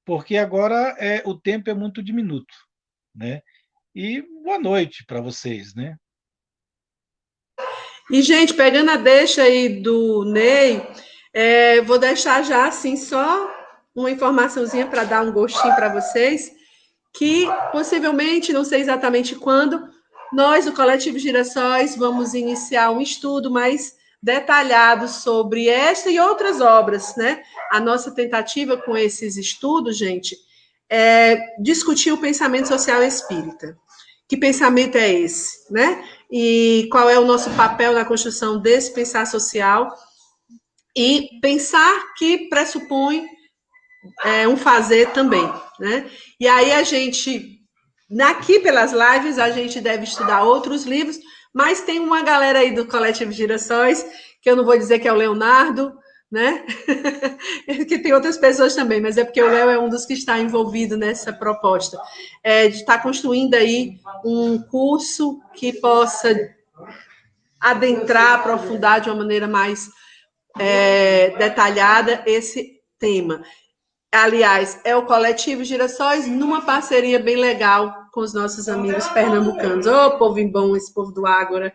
porque agora o tempo é muito diminuto, né? E boa noite para vocês, né? E, gente, pegando a deixa aí do Ney, vou deixar já, assim, só uma informaçãozinha para dar um gostinho para vocês, que possivelmente, não sei exatamente quando, nós, do Coletivo Girassóis, vamos iniciar um estudo mais detalhado sobre esta e outras obras, né? A nossa tentativa com esses estudos, gente, é discutir o pensamento social espírita. Que pensamento é esse, né? E qual é o nosso papel na construção desse pensar social, e pensar que pressupõe um fazer também, né? E aí a gente, aqui pelas lives, a gente deve estudar outros livros, mas tem uma galera aí do Coletivo Girassóis, que eu não vou dizer que é o Leonardo, né? Que tem outras pessoas também, mas é porque o Léo é um dos que está envolvido nessa proposta, de estar construindo aí um curso que possa adentrar, aprofundar de uma maneira mais detalhada esse tema. Aliás, é o Coletivo Girassóis numa parceria bem legal com os nossos amigos pernambucanos. Ô, povo bom, esse povo do Ágora,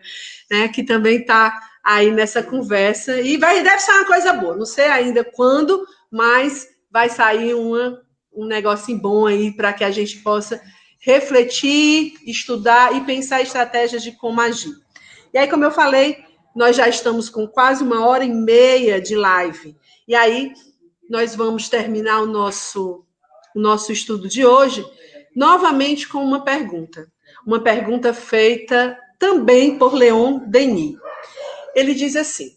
né, que também está aí nessa conversa. E deve ser uma coisa boa. Não sei ainda quando, mas vai sair um negocinho bom aí para que a gente possa refletir, estudar e pensar estratégias de como agir. E aí, como eu falei, nós já estamos com quase 1h30 de live. E aí, nós vamos terminar o nosso estudo de hoje, novamente com uma pergunta feita também por Leon Denis. Ele diz assim: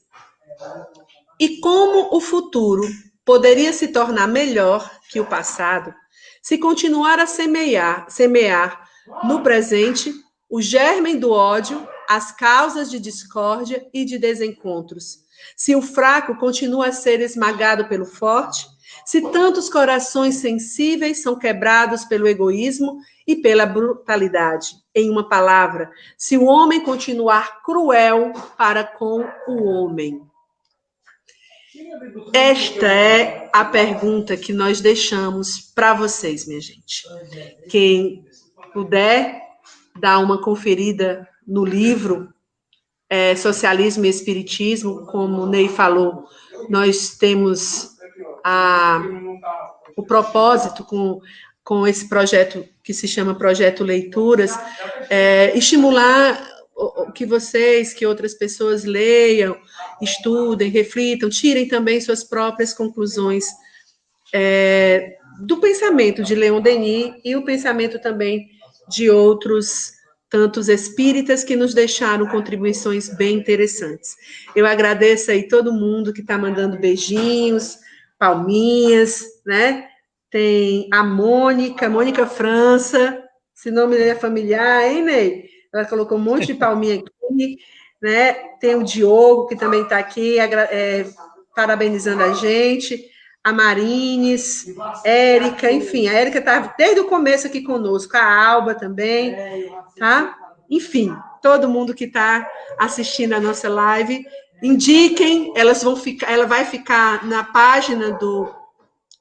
e como o futuro poderia se tornar melhor que o passado se continuar a semear no presente o germen do ódio, as causas de discórdia e de desencontros? Se o fraco continua a ser esmagado pelo forte, se tantos corações sensíveis são quebrados pelo egoísmo e pela brutalidade. Em uma palavra, se o homem continuar cruel para com o homem. Esta é a pergunta que nós deixamos para vocês, minha gente. Quem puder dar uma conferida no livro Socialismo e Espiritismo, como o Ney falou, nós temos o propósito com esse projeto que se chama Projeto Leituras, estimular que vocês, que outras pessoas leiam, estudem, reflitam, tirem também suas próprias conclusões do pensamento de Leon Denis e o pensamento também de outros tantos espíritas que nos deixaram contribuições bem interessantes. Eu agradeço aí todo mundo que está mandando beijinhos, palminhas, né? Tem a Mônica França, esse nome é familiar, hein, Ney? Ela colocou um monte de palminha aqui, né? Tem o Diogo, que também está aqui, parabenizando a gente, a Marines, Érica, enfim, a Érica está desde o começo aqui conosco, a Alba também, tá? Enfim, todo mundo que está assistindo a nossa live, indiquem, ela vai ficar na página do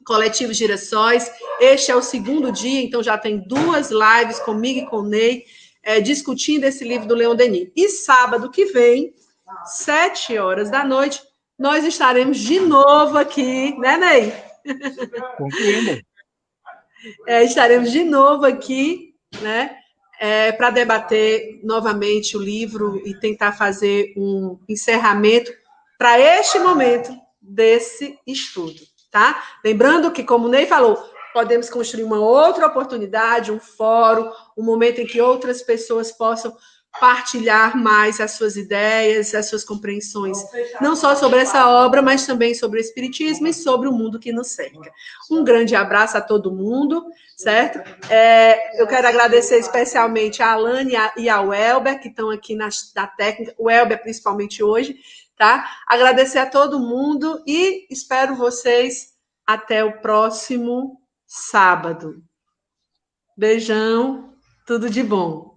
Coletivo Girassóis. Este é o 2º dia, então já tem 2 lives comigo e com o Ney, discutindo esse livro do Leon Denis. E sábado que vem, 7h da noite, nós estaremos de novo aqui, né, Ney? Concluindo. Estaremos de novo aqui, né, para debater novamente o livro e tentar fazer um encerramento para este momento desse estudo, tá? Lembrando que, como o Ney falou, podemos construir uma outra oportunidade, um fórum, um momento em que outras pessoas possam partilhar mais as suas ideias, as suas compreensões, não só sobre essa obra, mas também sobre o Espiritismo e sobre o mundo que nos cerca. Um grande abraço a todo mundo, certo? Eu quero agradecer especialmente a Alane e ao Elber, que estão aqui na técnica, o Elber principalmente hoje, tá? Agradecer a todo mundo e espero vocês até o próximo sábado. Beijão, tudo de bom.